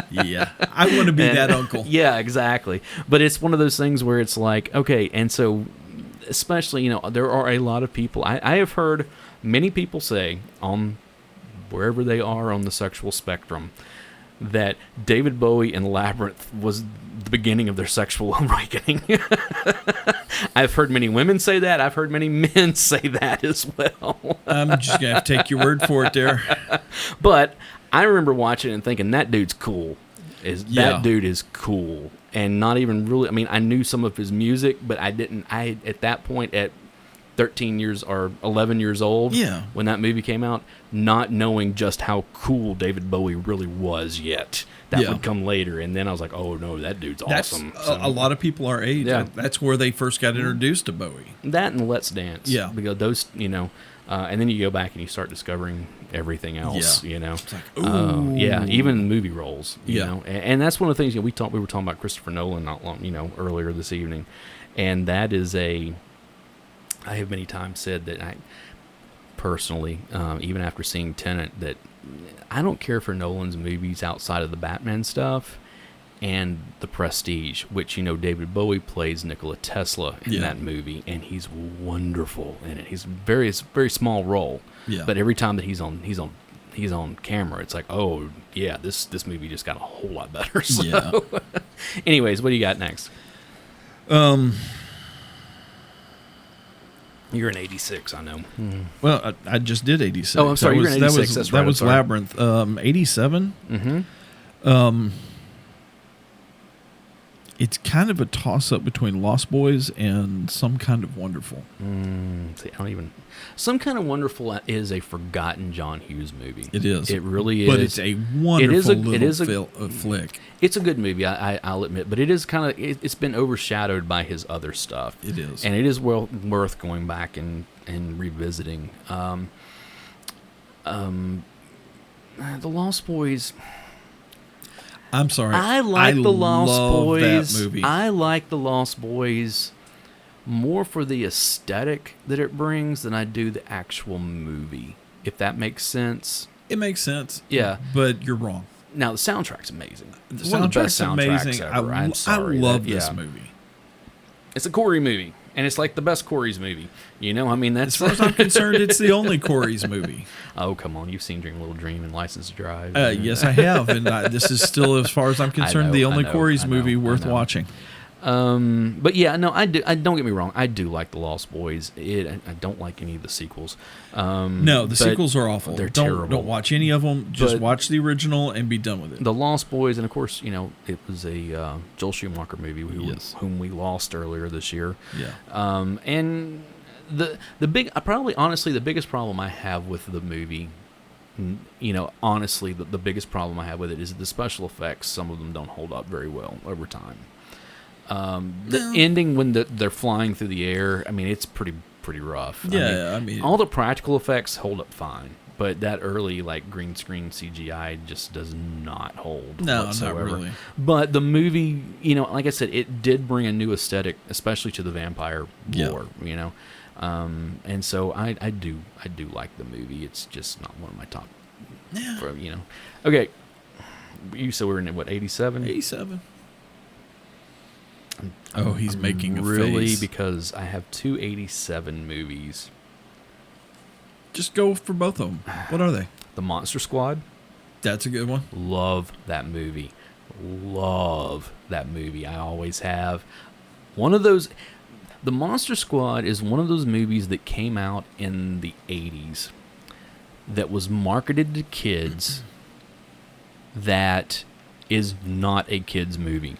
S2: Yeah. I want to be that uncle.
S1: Yeah, exactly. But it's one of those things where it's like, okay, and so especially, there are a lot of people. I have heard many people say on wherever they are on the sexual spectrum, that David Bowie and Labyrinth was the beginning of their sexual awakening. I've heard many women say that. I've heard many men say that as well.
S2: I'm just going to have to take your word for it there.
S1: But I remember watching it and thinking, that dude's cool.
S2: Yeah.
S1: That dude is cool. And not even really, I mean, I knew some of his music, but I at that point, at 13 years or 11 years old,
S2: Yeah.
S1: when that movie came out, not knowing just how cool David Bowie really was yet. That
S2: Yeah.
S1: would come later, and then I was like, oh no, that dude's
S2: That's
S1: awesome.
S2: a lot of people our age.
S1: Yeah.
S2: That's where they first got introduced to Bowie.
S1: That and Let's Dance.
S2: Yeah.
S1: Because those, and then you go back and you start discovering everything else,
S2: Yeah. It's like,
S1: yeah, even movie roles, you
S2: Yeah.
S1: know. And that's one of the things, we were talking about Christopher Nolan not long, earlier this evening. And that is I have many times said that I personally, even after seeing Tenet, that I don't care for Nolan's movies outside of the Batman stuff and The Prestige, which, David Bowie plays Nikola Tesla in that movie, and he's wonderful in it. It's a very small role,
S2: Yeah.
S1: but every time that he's on camera, it's like, oh yeah, this movie just got a whole lot better. So,
S2: Yeah.
S1: anyways, what do you got next? You're an 86, I know.
S2: Well, I just did 86.
S1: Oh, I'm sorry, you're an 86, that's right,
S2: That
S1: I'm
S2: was
S1: sorry.
S2: Labyrinth. 87.
S1: Mm-hmm.
S2: It's kind of a toss-up between Lost Boys and Some Kind of Wonderful.
S1: See, I don't even. Some Kind of Wonderful is a forgotten John Hughes movie.
S2: It is.
S1: It really is.
S2: But it's a wonderful little flick.
S1: It's a good movie, I'll admit, but it is kind of. It's been overshadowed by his other stuff.
S2: It is.
S1: and it is worth going back and revisiting. The Lost Boys.
S2: I'm sorry.
S1: I like The Lost
S2: love
S1: Boys.
S2: that movie.
S1: I like The Lost Boys more for the aesthetic that it brings than I do the actual movie, if that makes sense.
S2: It makes sense.
S1: Yeah.
S2: But you're wrong.
S1: Now, the soundtrack's amazing. It's
S2: The
S1: one of the best
S2: soundtrack's
S1: soundtracks
S2: amazing.
S1: ever. I'm sorry.
S2: I love this movie.
S1: It's a Corey movie, and it's like the best Corey's movie. I mean, that's...
S2: As far as I'm concerned, it's the only Corey's movie.
S1: Oh, come on. You've seen Dream Little Dream and License to Drive.
S2: Yes, I have. And this is still, as far as I'm concerned, the only Corey's movie worth watching.
S1: But yeah, no, I do. Don't get me wrong. I do like The Lost Boys. I don't like any of the sequels.
S2: No, the sequels are awful.
S1: They're terrible.
S2: Don't watch any of them. Just
S1: But
S2: watch the original and be done with it.
S1: The Lost Boys, and of course, it was a Joel Schumacher movie
S2: Yes.
S1: whom we lost earlier this year.
S2: Yeah.
S1: And the big, probably honestly, the biggest problem I have with the movie, honestly, the biggest problem I have with it is the special effects. Some of them don't hold up very well over time. The ending when they're flying through the air, I mean, it's pretty rough.
S2: Yeah, I mean
S1: all the practical effects hold up fine. But that early like green screen CGI just does not hold
S2: No,
S1: whatsoever.
S2: not really.
S1: But the movie, like I said, it did bring a new aesthetic, especially to the vampire lore. And so I do like the movie. It's just not one of my top.
S2: Yeah.
S1: Okay. You said we were in what, 87?
S2: 87. Oh, he's making a
S1: really
S2: face.
S1: Because I have two 87 movies.
S2: Just go for both of them. What are they?
S1: The Monster Squad.
S2: That's a good one.
S1: Love that movie. Love that movie. I always have. One of those. The Monster Squad is one of those movies that came out in the 80s that was marketed to kids that is not a kid's movie.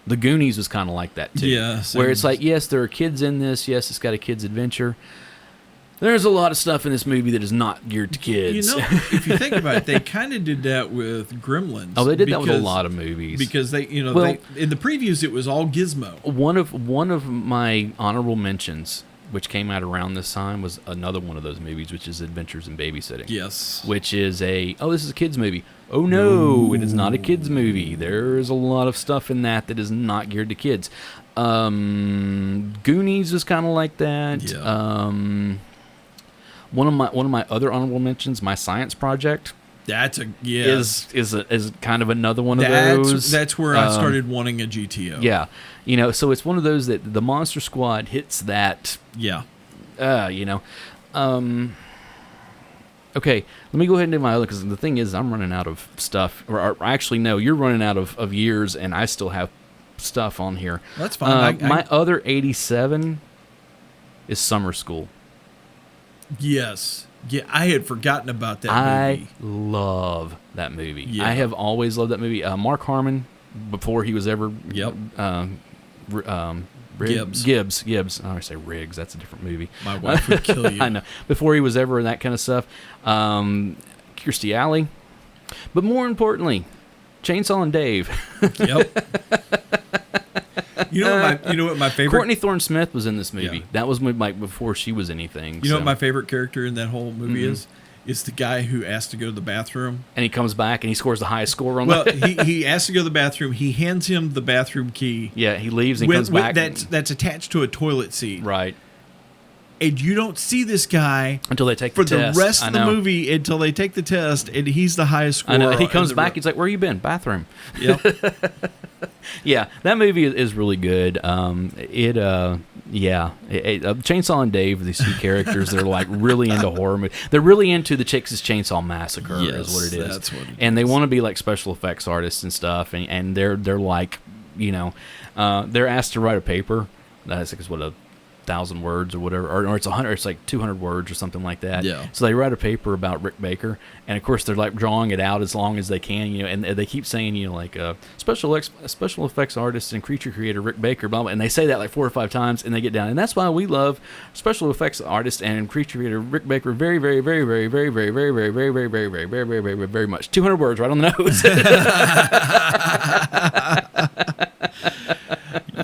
S1: The Goonies was kind of like that too.
S2: Yeah.
S1: Where it's like, yes, there are kids in this. Yes, it's got a kid's adventure. There's a lot of stuff in this movie that is not geared to kids.
S2: If you think about it, they kind of did that with Gremlins.
S1: Oh, they did that with a lot of movies.
S2: Because they, in the previews, it was all Gizmo.
S1: One of my honorable mentions, which came out around this time, was another one of those movies, which is Adventures in Babysitting.
S2: Yes.
S1: Which is this is a kid's movie. Oh, no, it is not a kid's movie. There is a lot of stuff in that is not geared to kids. Goonies was kind of like that.
S2: Yeah.
S1: One of my other honorable mentions, My Science Project.
S2: That's
S1: is kind of another one of those.
S2: That's where I started wanting a GTO.
S1: Yeah, so it's one of those that the Monster Squad hits that.
S2: Yeah.
S1: Okay, let me go ahead and do my other, because the thing is, I'm running out of stuff. Or actually, no, you're running out of years, and I still have stuff on here.
S2: That's fine.
S1: My other 87 is Summer School.
S2: Yes. Yeah, I had forgotten about that movie.
S1: I love that movie.
S2: Yeah.
S1: I have always loved that movie. Mark Harmon, before he was ever...
S2: Yep.
S1: Gibbs. Oh, I say Riggs. That's a different movie.
S2: My wife would kill you.
S1: I know. Before he was ever in that kind of stuff. Kirstie Alley. But more importantly, Chainsaw and Dave.
S2: Yep. You know what my favorite...
S1: Courtney Thorne Smith was in this movie.
S2: Yeah.
S1: That was before she was anything.
S2: You know what my favorite character in that whole movie is? It's the guy who asked to go to the bathroom.
S1: And he comes back and he scores the highest score on
S2: he asks to go to the bathroom. He hands him the bathroom key.
S1: Yeah, he leaves and he comes back.
S2: That's attached to a toilet seat.
S1: Right.
S2: And you don't see this guy
S1: until they take the test.
S2: For the rest of the movie, until they take the test, and he's the highest scorer.
S1: I know. He comes back, he's like, where you been? Bathroom.
S2: Yep.
S1: Yeah, that movie is really good. Chainsaw and Dave, these two characters, they're like really into horror movies. They're really into the Texas Chainsaw Massacre, is what it is.
S2: That's what it is.
S1: And they want to be like special effects artists and stuff, and they're like, they're asked to write a paper. That's like what 1,000 words or whatever, or it's 100, it's like 200 words or something like that.
S2: Yeah.
S1: So they write a paper about Rick Baker, and of course they're like drawing it out as long as they can, and they keep saying, special effects artist and creature creator Rick Baker, blah blah, and they say that like 4 or 5 times, and they get down, and that's why we love special effects artist and creature creator Rick Baker very, very, very, very, very, very, very, very, very, very, very, very, very, very, very, very much. 200 words right on the nose.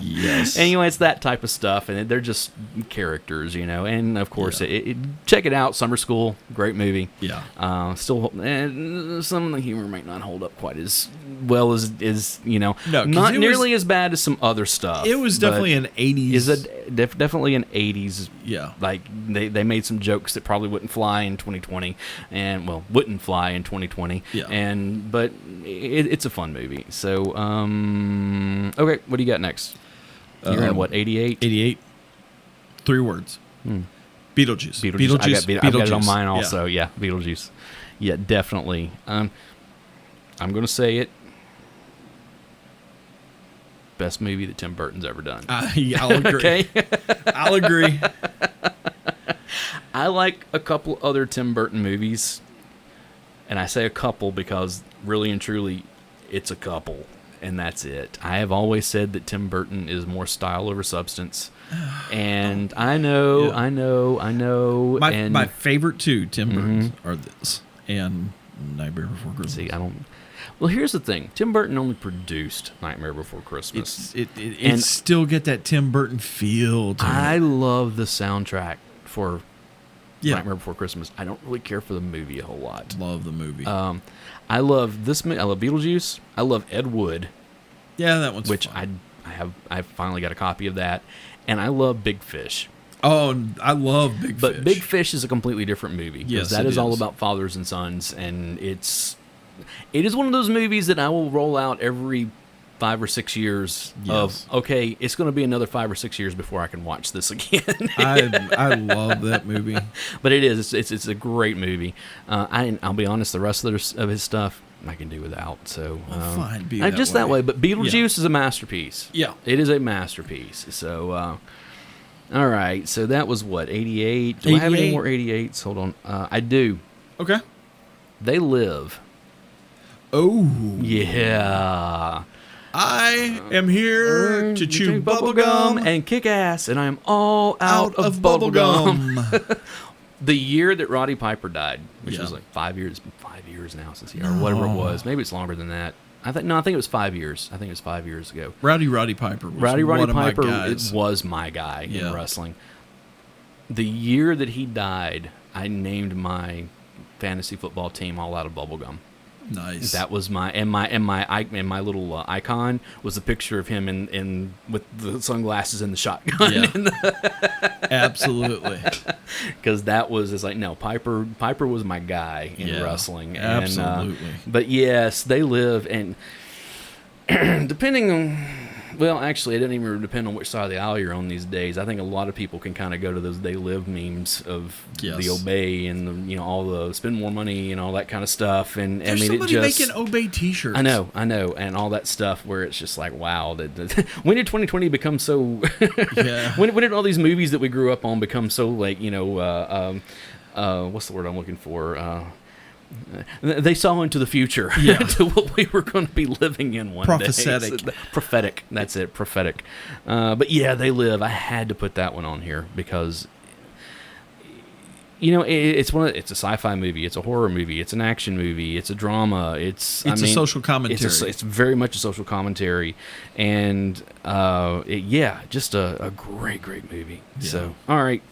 S2: Yes.
S1: Anyway, it's that type of stuff, and they're just characters, And of course, check it out. Summer School, great movie.
S2: Yeah.
S1: Still, some of the humor might not hold up quite as well as
S2: No,
S1: not nearly as bad as some other stuff.
S2: It was definitely an 80s.
S1: Definitely an 80s.
S2: Yeah.
S1: Like they made some jokes that probably wouldn't fly in 2020, wouldn't fly in 2020.
S2: Yeah.
S1: But it's a fun movie. So, okay, what do you got next? You're in what, 88?
S2: 88. 3 words. Beetlejuice.
S1: Beetlejuice. I've got it on mine also. Yeah, Beetlejuice. Yeah, definitely. I'm going to say it. Best movie that Tim Burton's ever done.
S2: I'll agree.
S1: Okay?
S2: I'll agree.
S1: I like a couple other Tim Burton movies, and I say a couple because really and truly, it's a couple. And that's it. I have always said that Tim Burton is more style over substance. And I know.
S2: My favorite 2 Tim Burtons are this and Nightmare Before Christmas.
S1: See, well, here's the thing. Tim Burton only produced Nightmare Before Christmas.
S2: It still get that Tim Burton feel to it.
S1: I love the soundtrack for Nightmare Before Christmas. I don't really care for the movie a whole lot.
S2: Love the movie.
S1: I love this. I love Beetlejuice. I love Ed Wood.
S2: Yeah, that one's
S1: which
S2: fun.
S1: I finally got a copy of that, and I love Big Fish.
S2: Oh, I love Big Fish.
S1: But Big Fish is a completely different movie.
S2: Yes,
S1: that
S2: it
S1: is all
S2: is.
S1: about fathers and sons, and it is one of those movies that I will roll out every 5 or 6 years.
S2: Yes.
S1: Okay, it's going to be another 5 or 6 years before I can watch this again.
S2: I love that movie.
S1: But it is. It's a great movie. I'll be honest. The rest of his stuff I can do without. So
S2: fine, be
S1: just that way. But Beetlejuice is a masterpiece.
S2: Yeah,
S1: it is a masterpiece. So all right. So that was what 88. Do I have any more 88s? Hold on. I do.
S2: Okay.
S1: They Live.
S2: Oh
S1: yeah.
S2: I am here to chew bubblegum
S1: and kick ass, and I am all out of bubblegum. The year that Roddy Piper died, which was like 5 years. 5 years now since or whatever it was. Maybe it's longer than that. I think it was 5 years. I think it was 5 years ago.
S2: Roddy Piper was
S1: Roddy
S2: one
S1: Piper
S2: of my guys.
S1: It was my guy in wrestling. The year that he died, I named my fantasy football team All Out of Bubblegum.
S2: Nice.
S1: That was my little icon was a picture of him in with the sunglasses and the shotgun.
S2: Yeah. Absolutely.
S1: Because that was it's like no Piper was my guy in wrestling.
S2: Absolutely.
S1: But yes, They Live, and depending on. Well, actually, it doesn't even depend on which side of the aisle you're on these days. I think a lot of people can kind of go to those They Live memes of the Obey and all the spend more money and all that kind of stuff. And
S2: there's somebody making Obey T-shirts.
S1: I know, and all that stuff where it's just like, wow, when did 2020 become so? When did all these movies that we grew up on become so like what's the word I'm looking for? They saw into the future to what we were going to be living in one day. Prophetic. That's it. Prophetic. But yeah, They Live. I had to put that one on here because it's it's a sci-fi movie. It's a horror movie. It's an action movie. It's a drama. It's a
S2: social commentary.
S1: It's very much a social commentary, and just a great movie. Yeah. So all right,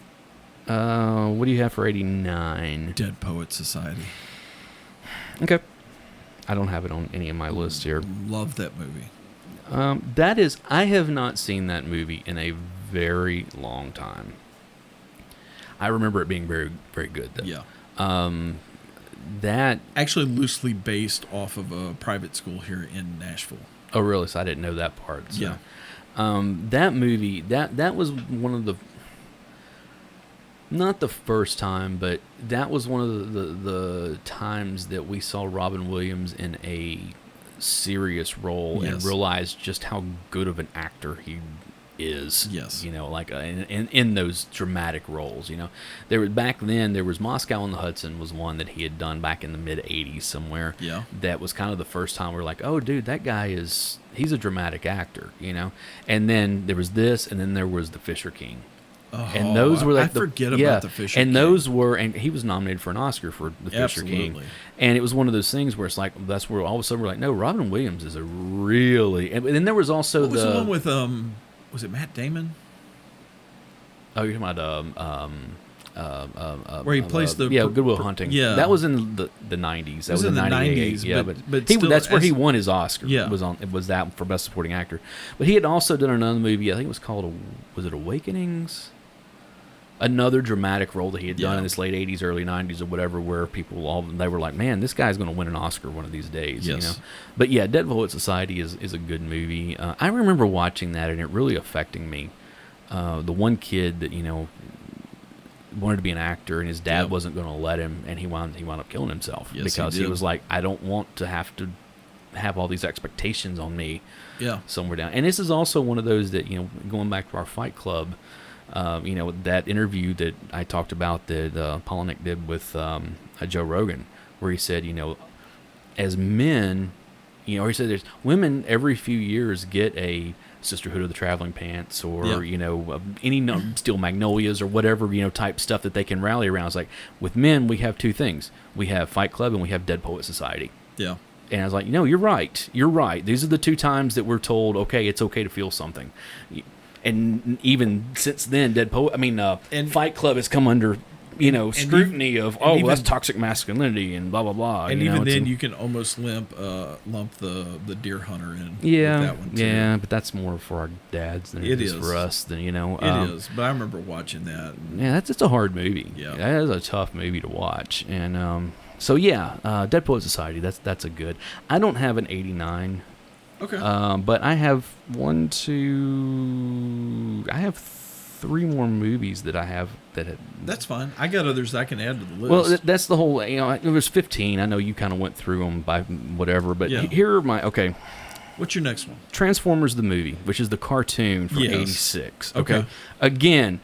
S1: what do you have for 89?
S2: Dead Poet Society.
S1: Okay. I don't have it on any of my lists here.
S2: Love that movie.
S1: I have not seen that movie in a very long time. I remember it being very, very good, though.
S2: Yeah.
S1: That
S2: actually loosely based off of a private school here in Nashville.
S1: Oh, really? So I didn't know that part. So.
S2: Yeah.
S1: That movie, that was one of the... Not the first time, but that was one of the times that we saw Robin Williams in a serious role and realized just how good of an actor he is.
S2: Yes.
S1: Like in those dramatic roles. Back then there was Moscow on the Hudson was one that he had done back in the mid 80s somewhere.
S2: Yeah.
S1: That was kind of the first time we're like, oh, dude, that guy he's a dramatic actor. And then there was this, and then there was The Fisher King.
S2: Oh,
S1: and those were like
S2: I forget about The Fisher King.
S1: And those were, and he was nominated for an Oscar for The Fisher King. And it was one of those things where it's like, that's where all of a sudden we're like, no, Robin Williams is a really, and then there was also
S2: what was the one with, was it Matt Damon?
S1: Oh, you're talking about,
S2: where he plays the...
S1: Yeah, Good Will Hunting.
S2: Yeah.
S1: That was in the 90s. That was
S2: in the 90s.
S1: Yeah,
S2: but
S1: still, that's where he won his Oscar.
S2: Yeah.
S1: It was that for Best Supporting Actor. But he had also done another movie, I think it was called, was it Awakenings? Another dramatic role that he had done in his late 80s, early 90s or whatever, where they were like, man, this guy's going to win an Oscar one of these days.
S2: Yes.
S1: But yeah, Dead Poet Society is a good movie. I remember watching that and it really affecting me. The one kid that, wanted to be an actor and his dad wasn't going to let him, and he wound up killing himself because he was like, I don't want to have to have all these expectations on me somewhere down. And this is also one of those that, going back to our Fight Club, that interview that I talked about that Polinick did with Joe Rogan, where he said, as men, he said there's women every few years get a Sisterhood of the Traveling Pants or, any Steel Magnolias or whatever, type stuff that they can rally around. It's like, with men, we have two things. We have Fight Club and we have Dead Poet Society.
S2: Yeah.
S1: And I was like, you're right. You're right. These are the two times that we're told, okay, it's okay to feel something. And even since then, Fight Club has come under scrutiny of that's toxic masculinity and blah blah blah.
S2: And even then, you can almost lump the Deer Hunter in.
S1: Yeah,
S2: with that one too.
S1: yeah, but that's more for our dads than it is for us. Than
S2: It is, but I remember watching that.
S1: Yeah, it's a hard movie.
S2: Yeah,
S1: that is a tough movie to watch, and so yeah, Dead Poet Society. That's a good. I don't have an 89.
S2: Okay.
S1: But I have I have 3 more movies that I have that.
S2: That's fine. I got others I can add to the list.
S1: Well, that's the whole. It was 15. I know you kind of went through them by whatever, but here are my okay.
S2: What's your next one?
S1: Transformers the movie, which is the cartoon from '86.
S2: Okay.
S1: Again,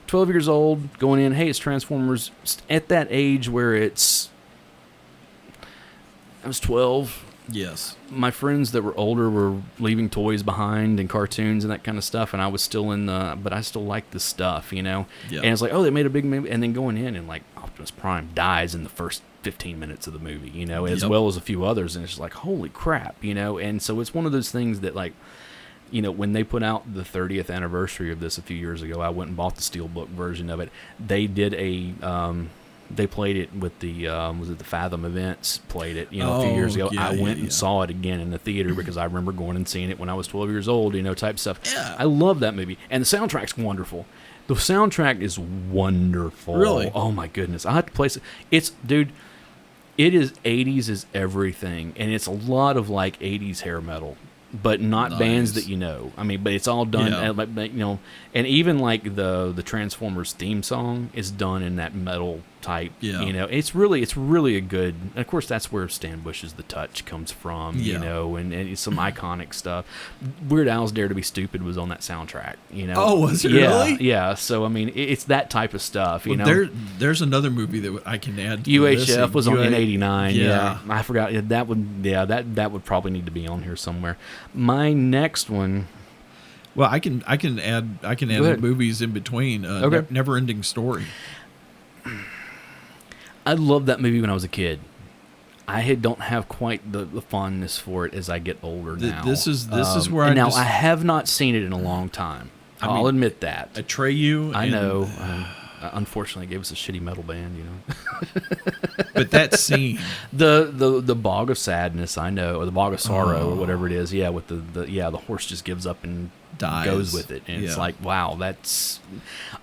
S1: 12 years old, going in. Hey, it's Transformers. At that age where I was 12.
S2: Yes.
S1: My friends that were older were leaving toys behind and cartoons and that kind of stuff, and I was still but I still liked the stuff,
S2: Yeah.
S1: And it's like, oh, they made a big movie, and then going in and like Optimus Prime dies in the first 15 minutes of the movie, as well as a few others, and it's just like, holy crap, and so it's one of those things that like, when they put out the 30th anniversary of this a few years ago, I went and bought the Steelbook version of it. They did they played it with the was it the Fathom Events played it a few years ago. I went and saw it again in the theater because I remember going and seeing it when I was 12 years old, type stuff.
S2: Yeah.
S1: I love that movie, and the soundtrack's wonderful. The soundtrack is wonderful.
S2: Really?
S1: Oh my goodness, I have to place it. Dude, it is 80s is everything, and it's a lot of like 80s hair metal, but not bands that I mean, but it's all done, and even like the Transformers theme song is done in that metal type.
S2: Yeah.
S1: It's really a good. And of course, that's where Stan Bush's The Touch comes from. And it's some iconic stuff. Weird Al's Dare to Be Stupid was on that soundtrack.
S2: Oh, was it really?
S1: Yeah. So I mean, it's that type of stuff.
S2: There's another movie that I can add. To
S1: UHF was on in '89.
S2: Yeah.
S1: I forgot that would. Yeah, that would probably need to be on here somewhere. My next one.
S2: Well, I can add movies in between.
S1: Okay.
S2: Never Ending Story.
S1: I loved that movie when I was a kid. I don't have quite the fondness for it as I get older now.
S2: This is where
S1: I have not seen it in a long time. I'll admit that.
S2: Atreyu.
S1: I know. Unfortunately, it gave us a shitty metal band,
S2: But that scene,
S1: the Bog of Sadness, I know, or the Bog of Sorrow, or whatever it is. Yeah, with the horse just gives up and goes with it, and it's like, wow, that's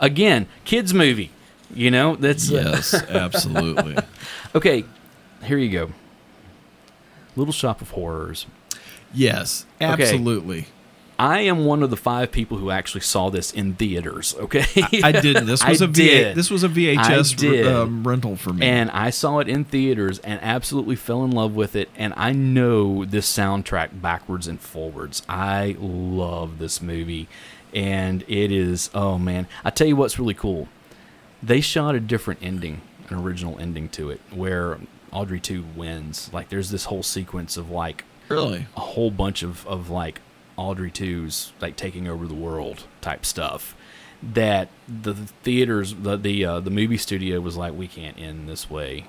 S1: again kids movie. That's
S2: yes, absolutely.
S1: Okay, here you go. Little Shop of Horrors.
S2: Yes, absolutely.
S1: Okay. I am one of the 5 people who actually saw this in theaters. Okay,
S2: I didn't. This was This was a VHS rental for me,
S1: and I saw it in theaters and absolutely fell in love with it. And I know this soundtrack backwards and forwards. I love this movie, and it is. Oh man, I tell you what's really cool. They shot a different ending, an original ending to it, where Audrey 2 wins. Like, there's this whole sequence of like,
S2: really,
S1: a whole bunch of like Audrey 2's like taking over the world type stuff. That the theaters, the movie studio was like, we can't end this way.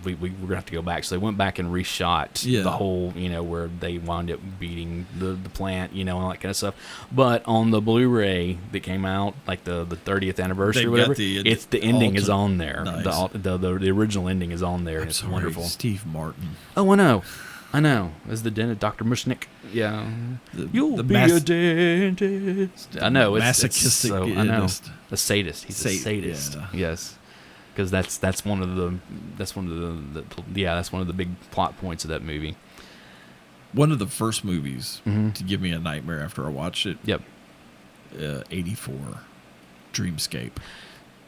S1: We're gonna have to go back. So they went back and reshot the whole, where they wound up beating the plant, and all that kind of stuff. But on the Blu-ray that came out, like the 30th anniversary or whatever, it's the ending is on there.
S2: Nice.
S1: The original ending is on there. And it's wonderful.
S2: Steve Martin.
S1: Oh, I know. As the dentist, Dr. Mushnick. Yeah. You'll be a dentist. I know. It's
S2: masochistic.
S1: So, I know. A sadist. He's a sadist.
S2: Yeah.
S1: Yes. Because that's one of the big plot points of that movie.
S2: One of the first movies to give me a nightmare after I watched it.
S1: Yep.
S2: 84, Dreamscape.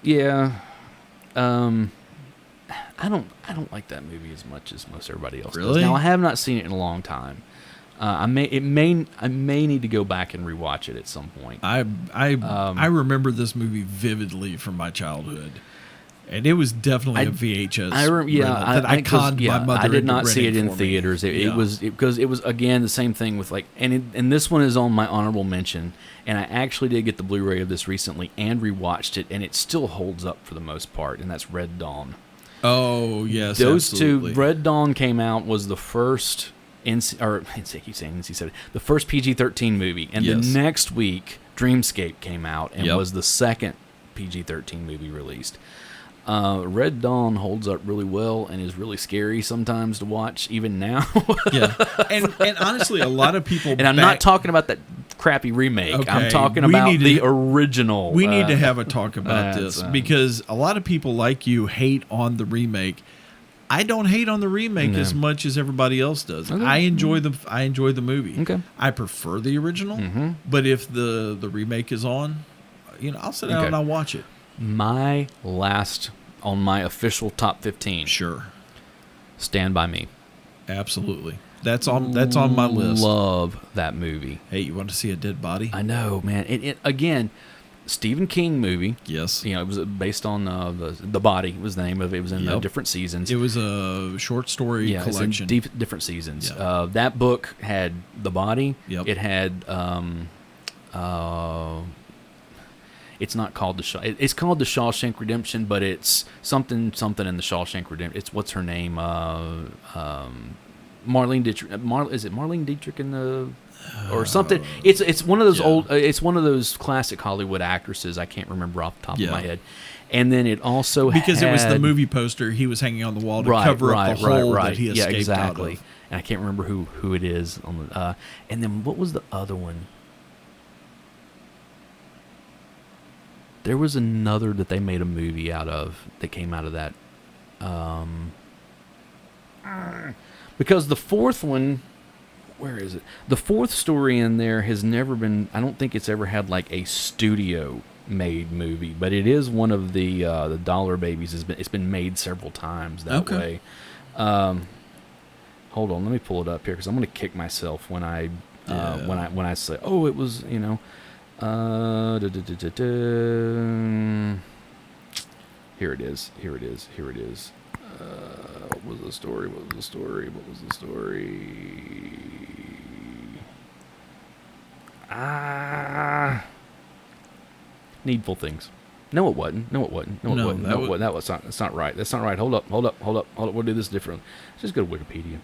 S1: Yeah. I don't like that movie as much as most everybody else
S2: really?
S1: does. Now I have not seen it in a long time. I may need to go back and rewatch it at some point.
S2: I remember this movie vividly from my childhood, and it was definitely a VHS. I conned my mother.
S1: I did not see it in
S2: me.
S1: theaters. It was because it was again the same thing with like, and this one is on my honorable mention. And I actually did get the Blu-ray of this recently and rewatched it, and it still holds up for the most part. And that's Red Dawn.
S2: Oh yes,
S1: those
S2: absolutely.
S1: 2. Red Dawn came out was the first the first PG-13 movie, and the next week Dreamscape came out and was the second PG-13 movie released. Red Dawn holds up really well and is really scary sometimes to watch, even now.
S2: Yeah, and honestly, a lot of people.
S1: And I'm not talking about that crappy remake.
S2: Okay,
S1: I'm talking about the original.
S2: We need to have a talk about this because a lot of people like you hate on the remake. I don't hate on the remake as much as everybody else does.
S1: Okay.
S2: I enjoy the movie.
S1: Okay.
S2: I prefer the original, but if the remake is on, I'll sit down and I'll watch it.
S1: My last on my official top 15.
S2: Sure.
S1: Stand By Me.
S2: Absolutely. That's on my list.
S1: Love that movie.
S2: Hey, you want to see a dead body?
S1: I know, man. It again, Stephen King movie.
S2: Yes.
S1: It was based on the Body was the name of it. It was in different seasons.
S2: It was a short story collection.
S1: It's in different seasons.
S2: Yeah.
S1: That book had The Body.
S2: Yep.
S1: It had it's not called it's called The Shawshank Redemption, but it's something in The Shawshank Redemption. It's what's her name? Marlene Dietrich. Is it Marlene Dietrich in the or something? It's one of those old. It's one of those classic Hollywood actresses. I can't remember off the top of my head. And then it also
S2: because it was the movie poster he was hanging on the wall to cover up the hole that he escaped out of.
S1: And I can't remember who it is on the. And then what was the other one? There was another that they made a movie out of that came out of that. Because the fourth one, where is it? The fourth story in there has never been. I don't think it's ever had like a studio made movie, but it is one of the Dollar Babies. It's been made several times that way. Hold on, let me pull it up here because I'm going to kick myself when I say, oh, it was Here it is. What was the story? Needful Things. No, it wasn't. That's not right. That's not right. Hold up. We'll do this differently. Just go to Wikipedia.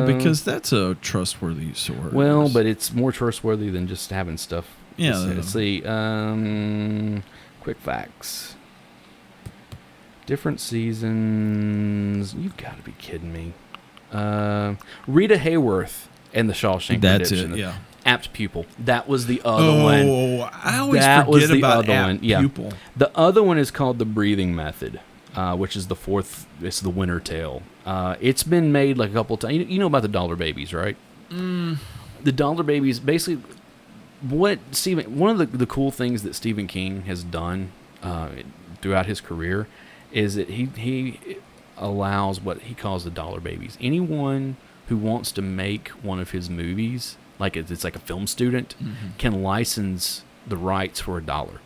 S2: Because that's a trustworthy source.
S1: Well, but it's more trustworthy than just having stuff.
S2: Yeah.
S1: Let's see. Quick facts. Different seasons. You've got to be kidding me. Rita Hayworth and The Shawshank Redemption.
S2: That's it, yeah.
S1: Apt Pupil. That was the other one.
S2: Oh, I always forget about Apt Pupil.
S1: Yeah. The other one is called The Breathing Method, which is the fourth. It's the Winter Tale. It's been made like a couple times. You know about the Dollar Babies, right? The Dollar Babies, basically, one of the cool things that Stephen King has done throughout his career is that he allows what he calls the Dollar Babies. Anyone who wants to make one of his movies, like it's like a film student, can license the rights for $1.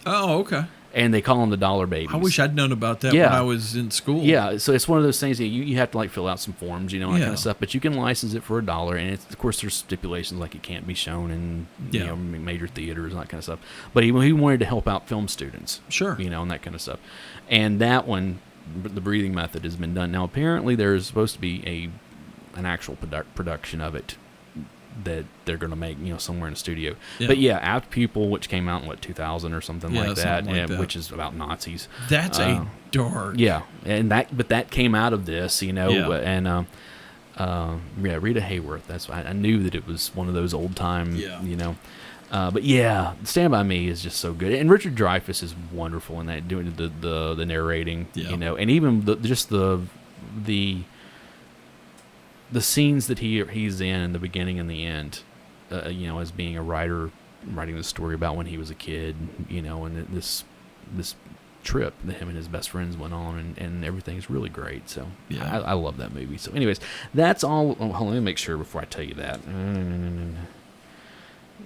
S2: Oh, okay.
S1: And they call them the Dollar Babies.
S2: I wish I'd known about that when I was in school.
S1: Yeah, so it's one of those things that you have to like fill out some forms, that kind of stuff. But you can license it for $1, and of course there's stipulations like it can't be shown in major theaters and that kind of stuff. But he wanted to help out film students,
S2: sure,
S1: and that kind of stuff. And that one, the Breathing Method, has been done. Now apparently there's supposed to be an actual production of it that they're going to make, somewhere in a studio. Yeah. But Apt Pupil, which came out in 2000 or something like that, which is about Nazis.
S2: That's a dark.
S1: Yeah, but that came out of this, and Rita Hayworth. That's why I knew that it was one of those old time, But Stand By Me is just so good, and Richard Dreyfuss is wonderful in that, doing the narrating, and even the scenes that he's in the beginning and the end, as being a writer, writing the story about when he was a kid, and this trip that him and his best friends went on, and everything is really great. So I love that movie. So anyways, that's all. Hold on, let me make sure before I tell you that.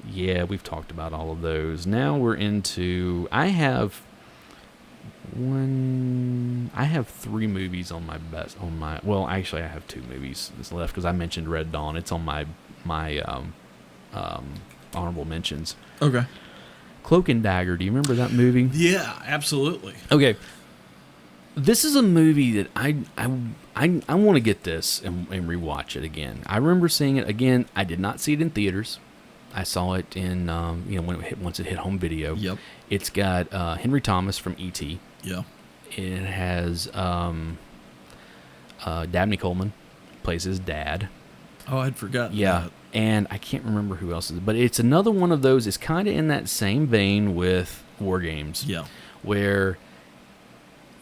S1: Yeah, we've talked about all of those. Now we're into. I have 3 movies on my best. Well, actually, I have 2 movies that's left because I mentioned Red Dawn. It's on my honorable mentions.
S2: Okay.
S1: Cloak and Dagger. Do you remember that movie?
S2: Yeah, absolutely.
S1: Okay. This is a movie that I want to get this and rewatch it again. I remember seeing it again. I did not see it in theaters. I saw it in once it hit home video.
S2: Yep.
S1: It's got Henry Thomas from E.T.
S2: Yeah.
S1: It has Dabney Coleman plays his dad.
S2: Oh, I'd forgotten.
S1: Yeah,
S2: that.
S1: and I can't remember who else is, but it's another one of those. It's kind of in that same vein with War Games.
S2: Yeah.
S1: Where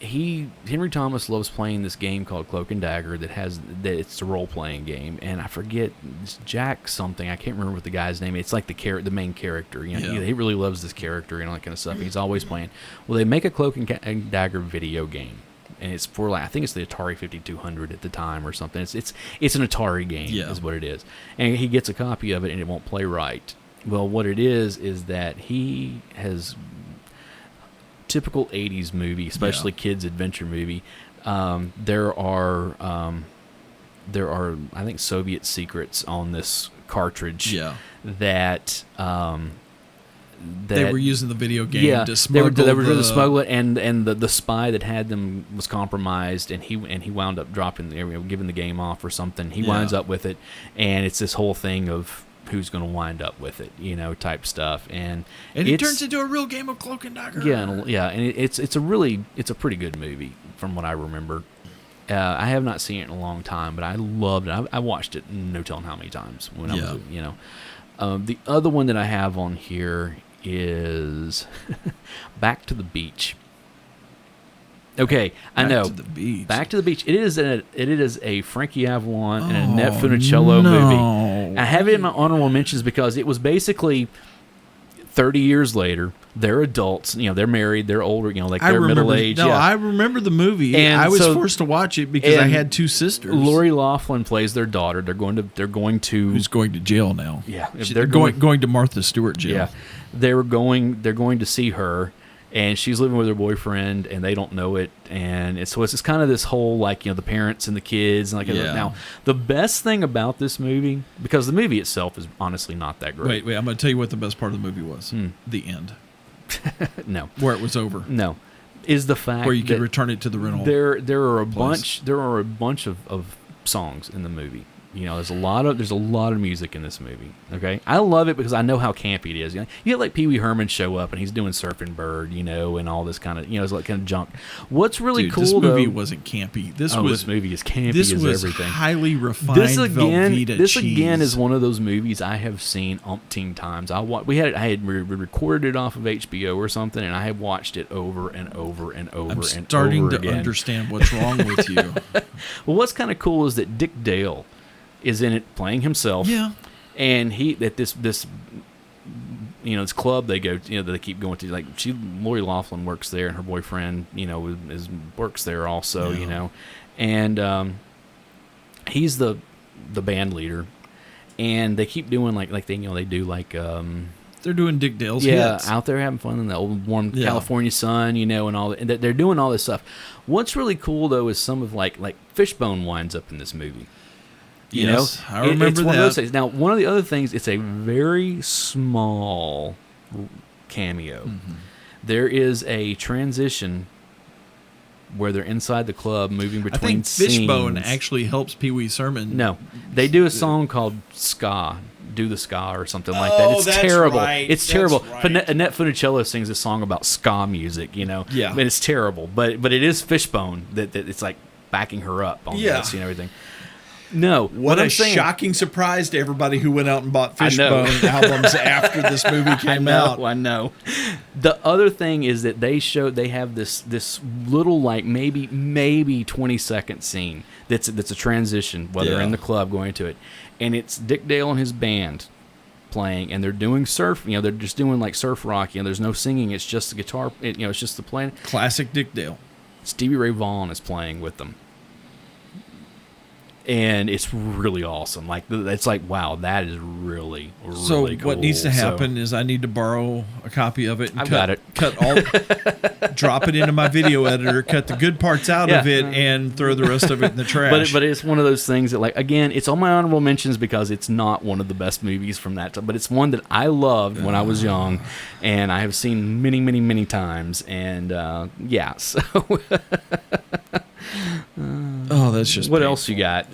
S1: Henry Thomas loves playing this game called Cloak and Dagger it's a role playing game, and I forget, it's Jack something. I can't remember what the guy's name is. It's like the main character. You know, he really loves this character and all that kind of stuff. He's always playing. Well, they make a Cloak and Dagger video game. And it's for I think it's the Atari 5200 at the time or something. It's an Atari game is what it is. And he gets a copy of it and it won't play right. Well, what it is that he has typical 80s movie, especially kids adventure movie. There are I think Soviet secrets on this cartridge that
S2: they were using the video game to smuggle
S1: they were to smuggle it, and the spy that had them was compromised, and he wound up giving the game off or something. He winds up with it, and it's this whole thing of who's going to wind up with it, type stuff, and
S2: it turns into a real game of Cloak and Dagger.
S1: And it's a pretty good movie from what I remember. I have not seen it in a long time, but I loved it. I watched it no telling how many times when I was the other one that I have on here is Back to the Beach. Okay, I know. Back to the Beach. It is a Frankie Avalon and Annette Funicello movie. I have it in my honorable mentions because it was basically 30 years later. They're adults, they're married, they're older, they're middle aged.
S2: No, I remember the movie. And I was forced to watch it because I had two sisters.
S1: Lori Loughlin plays their daughter. They're going to
S2: who's going to jail now.
S1: Yeah,
S2: they're going to Martha Stewart jail.
S1: Yeah, they're going to see her, and she's living with her boyfriend, and they don't know it. And it's kind of this whole the parents and the kids and now the best thing about this movie, because the movie itself is honestly not that great.
S2: Wait, I'm going to tell you what the best part of the movie was. The end.
S1: No,
S2: where it was over.
S1: No, is the fact
S2: where you could return it to the rental.
S1: There are a bunch of songs in the movie. There's a lot of music in this movie. Okay, I love it because I know how campy it is. You get like Pee Wee Herman show up and he's doing Surfing Bird, and all this kind of it's like kind of junk. What's really cool?
S2: This movie wasn't campy. This
S1: movie is campy.
S2: This
S1: as
S2: was
S1: everything.
S2: Highly refined. This
S1: again is one of those movies I have seen umpteen times. I had recorded it off of HBO or something, and I have watched it over and over and over.
S2: I'm starting to understand what's wrong with you.
S1: Well, what's kind of cool is that Dick Dale is in it playing himself.
S2: Yeah.
S1: And he at this this club they go to, that they keep going to, Lori Loughlin works there, and her boyfriend, works there also, and he's the band leader, and they keep doing they do
S2: they're doing Dick Dale's hits.
S1: Out there having fun in the old warm California sun, and all that. And they're doing all this stuff. What's really cool though is some of like Fishbone winds up in this movie.
S2: I remember
S1: it's
S2: that.
S1: One of those things. Now, one of the other things, it's a very small cameo. Mm-hmm. There is a transition where they're inside the club, moving between scenes.
S2: I think Fishbone actually helps Pee Wee Herman.
S1: No, they do a song called Ska. Do the Ska or something like that. It's terrible.
S2: Right.
S1: It's terrible. Right. Annette Funicello sings a song about ska music, Yeah. But it's terrible. But it is Fishbone that it's like backing her up on this and everything. No.
S2: What a shocking surprise to everybody who went out and bought Fishbone albums after this movie came out.
S1: I know. The other thing is that they have this little maybe 20-second scene that's a transition while they're in the club going to it. And it's Dick Dale and his band playing, and they're doing surf. They're just doing surf rock. There's no singing. It's just the guitar. It's just the playing.
S2: Classic Dick Dale.
S1: Stevie Ray Vaughan is playing with them. And it's really awesome. It's wow, that is really cool.
S2: So what needs to happen is I need to borrow a copy of it and
S1: got it.
S2: Drop it into my video editor, cut the good parts out of it, and throw the rest of it in the trash.
S1: But it's one of those things that again, it's on my honorable mentions because it's not one of the best movies from that time, but it's one that I loved when I was young, and I have seen many, many, many times. And so.
S2: Oh, that's just
S1: what
S2: painful.
S1: else you got?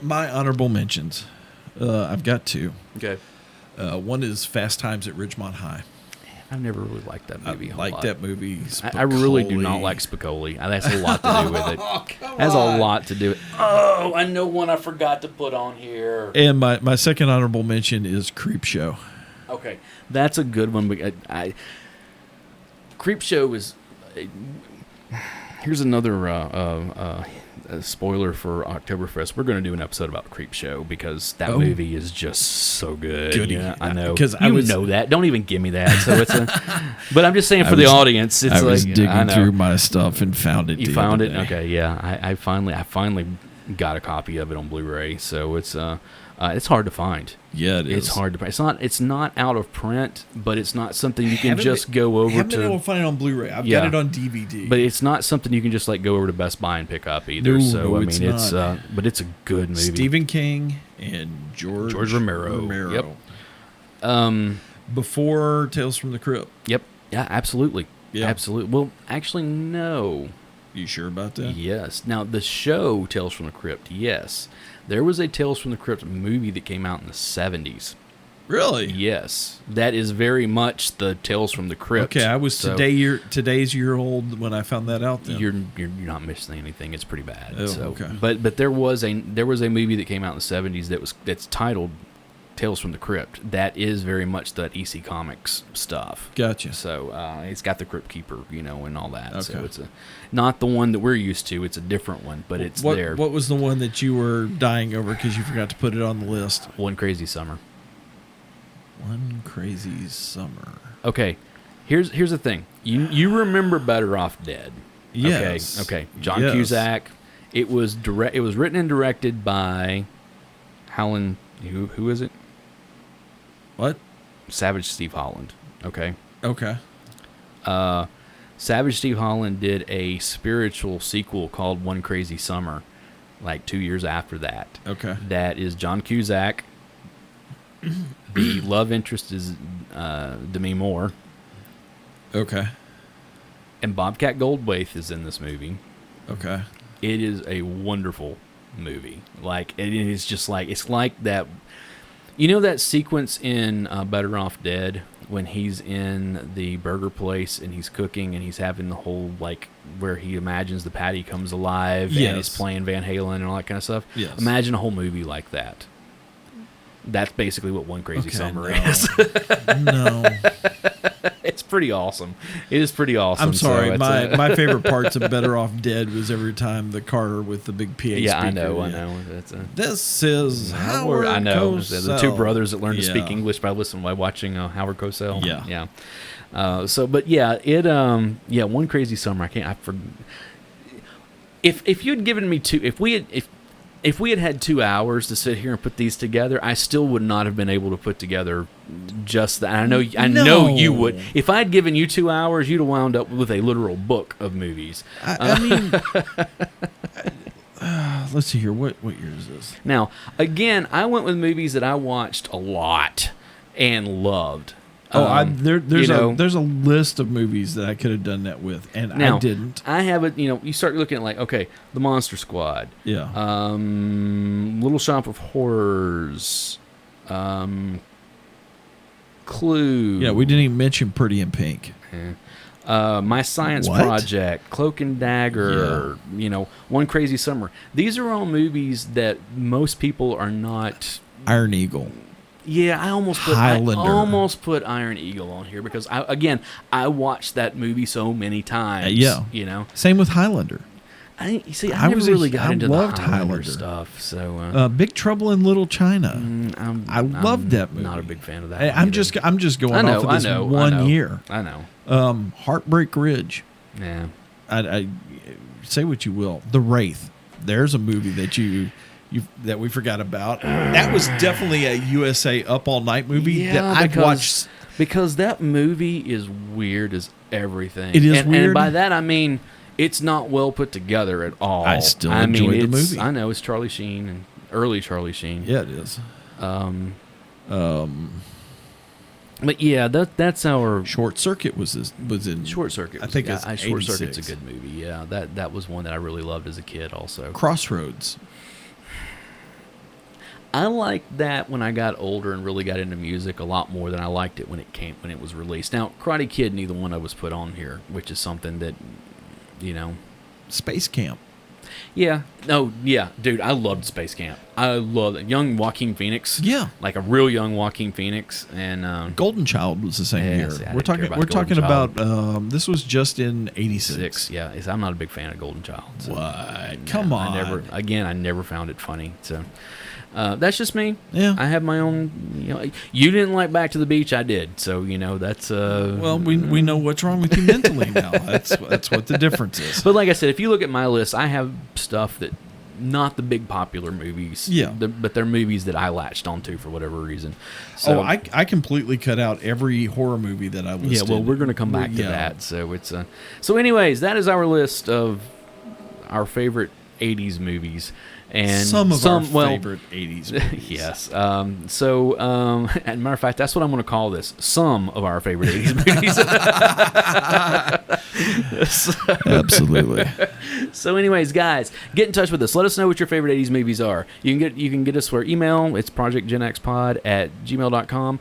S2: My honorable mentions. I've got two.
S1: Okay.
S2: One is Fast Times at Ridgemont High.
S1: I've never really liked that movie.
S2: I like that movie.
S1: I really do not like Spicoli. That's a lot to do with it. Has a lot to do with it. Oh, I know one I forgot to put on here.
S2: And my second honorable mention is Creepshow.
S1: Okay, that's a good one. Creepshow is. Here's another spoiler for Oktoberfest. We're going to do an episode about Creepshow because that movie is just so good.
S2: Goody.
S1: Yeah, I know.
S2: Because
S1: you know that. Don't even give me that. So it's but I'm just saying for the audience. It's
S2: I was digging through my stuff and found it.
S1: You found it? Okay, yeah. I finally got a copy of it on Blu-ray. So it's hard to find.
S2: Yeah, it is.
S1: It's hard to find. It's not out of print, but it's not something you can just go over to.
S2: I haven't been able to find it on Blu-ray. I've got it on DVD.
S1: But it's not something you can just like go over to Best Buy and pick up either.
S2: No,
S1: it's but it's a good movie.
S2: Stephen King and George
S1: Romero.
S2: Yep. Before Tales from the Crypt.
S1: Yep. Yeah, absolutely.
S2: Yeah.
S1: Absolutely. Well, actually, no.
S2: You sure about that?
S1: Yes. Now, the show Tales from the Crypt, yes. There was a Tales from the Crypt movie that came out in the 70s.
S2: Really?
S1: Yes. That is very much the Tales from the Crypt.
S2: Okay, I was today's year old when I found that out. Then.
S1: You're not missing anything. It's pretty bad.
S2: Oh,
S1: so,
S2: okay.
S1: But there was a movie that came out in the 70s that's titled Tales from the Crypt. That is very much that EC Comics stuff.
S2: Gotcha.
S1: So it's got the Crypt Keeper, and all that.
S2: Okay.
S1: So it's not the one that we're used to. It's a different one, but it's there.
S2: What was the one that you were dying over because you forgot to put it on the list?
S1: One Crazy Summer.
S2: One Crazy Summer.
S1: Okay, here's the thing. You remember Better Off Dead?
S2: Yes.
S1: Okay. John Cusack. It was written and directed by Howland. Who is it?
S2: What?
S1: Savage Steve Holland. Okay.
S2: Okay.
S1: Savage Steve Holland did a spiritual sequel called One Crazy Summer, like 2 years after that.
S2: Okay.
S1: That is John Cusack. The love interest is Demi Moore.
S2: Okay.
S1: And Bobcat Goldthwait is in this movie.
S2: Okay.
S1: It is a wonderful movie. Like, it is just like, it's like that. You know that sequence in Better Off Dead when he's in the burger place and he's cooking and he's having the whole, like, where he imagines the patty comes alive and he's playing Van Halen and all that kind of stuff?
S2: Yes.
S1: Imagine a whole movie like that. That's basically what One Crazy Summer is.
S2: No.
S1: It's pretty awesome. It is pretty awesome.
S2: I'm sorry.
S1: So
S2: my favorite parts of Better Off Dead was every time the car with the big PA speaker.
S1: Yeah, I know.
S2: This is Howard Cosell.
S1: The two brothers that learned to speak English by watching Howard Cosell.
S2: Yeah.
S1: One Crazy Summer. If you'd given me if we had 2 hours to sit here and put these together, I still would not have been able to put together just that. I know you would. If I had given you 2 hours, you'd have wound up with a literal book of movies.
S2: I mean, let's see here. What year is this?
S1: Now, again, I went with movies that I watched a lot and loved.
S2: There's a list of movies that I could have done that with, and I didn't.
S1: I have it. You start looking at like, okay, The Monster Squad.
S2: Yeah.
S1: Little Shop of Horrors. Clue.
S2: Yeah, we didn't even mention Pretty in Pink.
S1: My Science Project, Cloak and Dagger. Yeah. One Crazy Summer. These are all movies that most people are not.
S2: Iron Eagle.
S1: Yeah, I almost put Iron Eagle on here because I watched that movie so many times.
S2: Same with Highlander.
S1: I never really got into the Highlander stuff. So
S2: Big Trouble in Little China. I loved that movie.
S1: Not a big fan of that.
S2: I'm just going off of this one year.
S1: I know.
S2: Heartbreak Ridge.
S1: Yeah.
S2: I say what you will. The Wraith. There's a movie that we forgot about. That was definitely a USA Up All Night movie that I've watched.
S1: Because that movie is weird as everything.
S2: It is weird.
S1: And by that, I mean, it's not well put together at all.
S2: I still enjoy the movie.
S1: I know, it's Charlie Sheen and early Charlie Sheen.
S2: Yeah, it is.
S1: But yeah, that's our...
S2: Short Circuit was in...
S1: Short Circuit.
S2: I think it's
S1: Short Circuit's a good movie. Yeah, that was one that I really loved as a kid also.
S2: Crossroads.
S1: I liked that when I got older and really got into music a lot more than I liked it when it was released. Now, Karate Kid, neither one of us put on here, which is something that,
S2: Space Camp.
S1: Yeah. No, yeah. Dude, I loved Space Camp. I loved it. Young Joaquin Phoenix.
S2: Yeah.
S1: Like a real young Joaquin Phoenix. And
S2: Golden Child was the same year.
S1: See,
S2: We're talking about this was just in 86.
S1: Yeah. I'm not a big fan of Golden Child. So.
S2: What? Come on.
S1: I never found it funny. So that's just me.
S2: Yeah.
S1: I have my own, you didn't like Back to the Beach. I did. So, that's
S2: well, we know what's wrong with you mentally now. That's what the difference is.
S1: But like I said, if you look at my list, I have stuff that not the big popular movies.
S2: Yeah.
S1: But they're movies that I latched onto for whatever reason. So,
S2: I completely cut out every horror movie that I listed.
S1: Yeah, well, we're going to come back to that. So it's so anyways, that is our list of our favorite 80s movies. And
S2: some of our favorite 80s movies.
S1: Yes. As a matter of fact, that's what I'm going to call this. Some of our favorite 80s movies.
S2: Absolutely.
S1: So anyways, guys, get in touch with us. Let us know what your favorite 80s movies are. You can get us for email. It's projectgenxpod@gmail.com.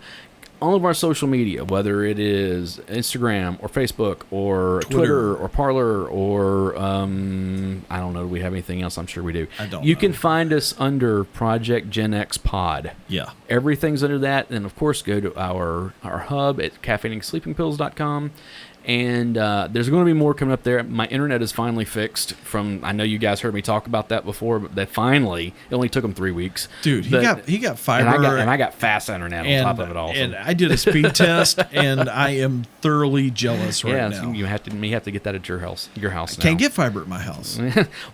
S1: All of our social media, whether it is Instagram or Facebook or Twitter or Parler or I don't know, do we have anything else? I'm sure we do.
S2: I don't know.
S1: You can find us under Project Gen X Pod.
S2: Yeah.
S1: Everything's under that. And of course, go to our hub at caffeineingsleepingpills.com. And there's going to be more coming up there. My internet is finally fixed. I know you guys heard me talk about that before, but that finally, it only took them 3 weeks.
S2: Dude, he got fiber,
S1: and I got fast internet on top of it all.
S2: And I did a speed test, and I am thoroughly jealous now.
S1: So you have to get that at your house. Now.
S2: Can't get fiber at my house.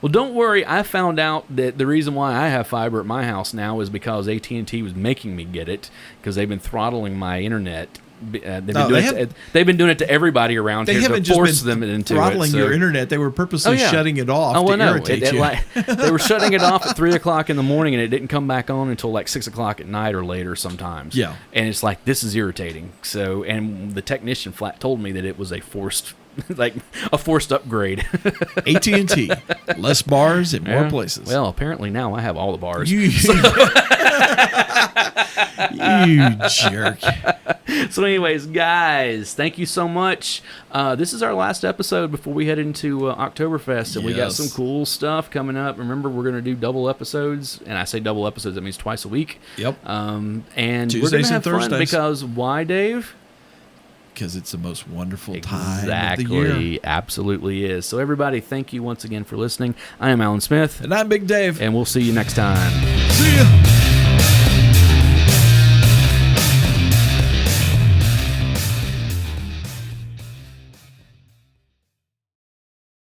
S1: Well, don't worry. I found out that the reason why I have fiber at my house now is because AT&T was making me get it because they've been throttling my internet. They've been doing it to everybody around here to force them into
S2: throttling your internet. They were purposely shutting it off to irritate you.
S1: They were shutting it off at 3 o'clock in the morning, and it didn't come back on until like 6 o'clock at night or later sometimes.
S2: Yeah,
S1: and it's like, this is irritating. So, and the technician flat told me that it was a forced upgrade.
S2: AT&T, less bars in more places.
S1: Well, apparently now I have all the bars.
S2: You jerk.
S1: So anyways, guys, thank you so much. This is our last episode before we head into Oktoberfest, and we got some cool stuff coming up. Remember, we're going to do double episodes, and I say double episodes, that means twice a week.
S2: Yep.
S1: And
S2: Tuesdays
S1: we're going to have
S2: and Thursdays.
S1: fun because why, Dave?
S2: Because it's the most wonderful time
S1: Exactly.
S2: of the year.
S1: Absolutely is. So everybody, thank you once again for listening. I am Alan Smith.
S2: And I'm Big Dave.
S1: And we'll see you next time.
S2: See ya.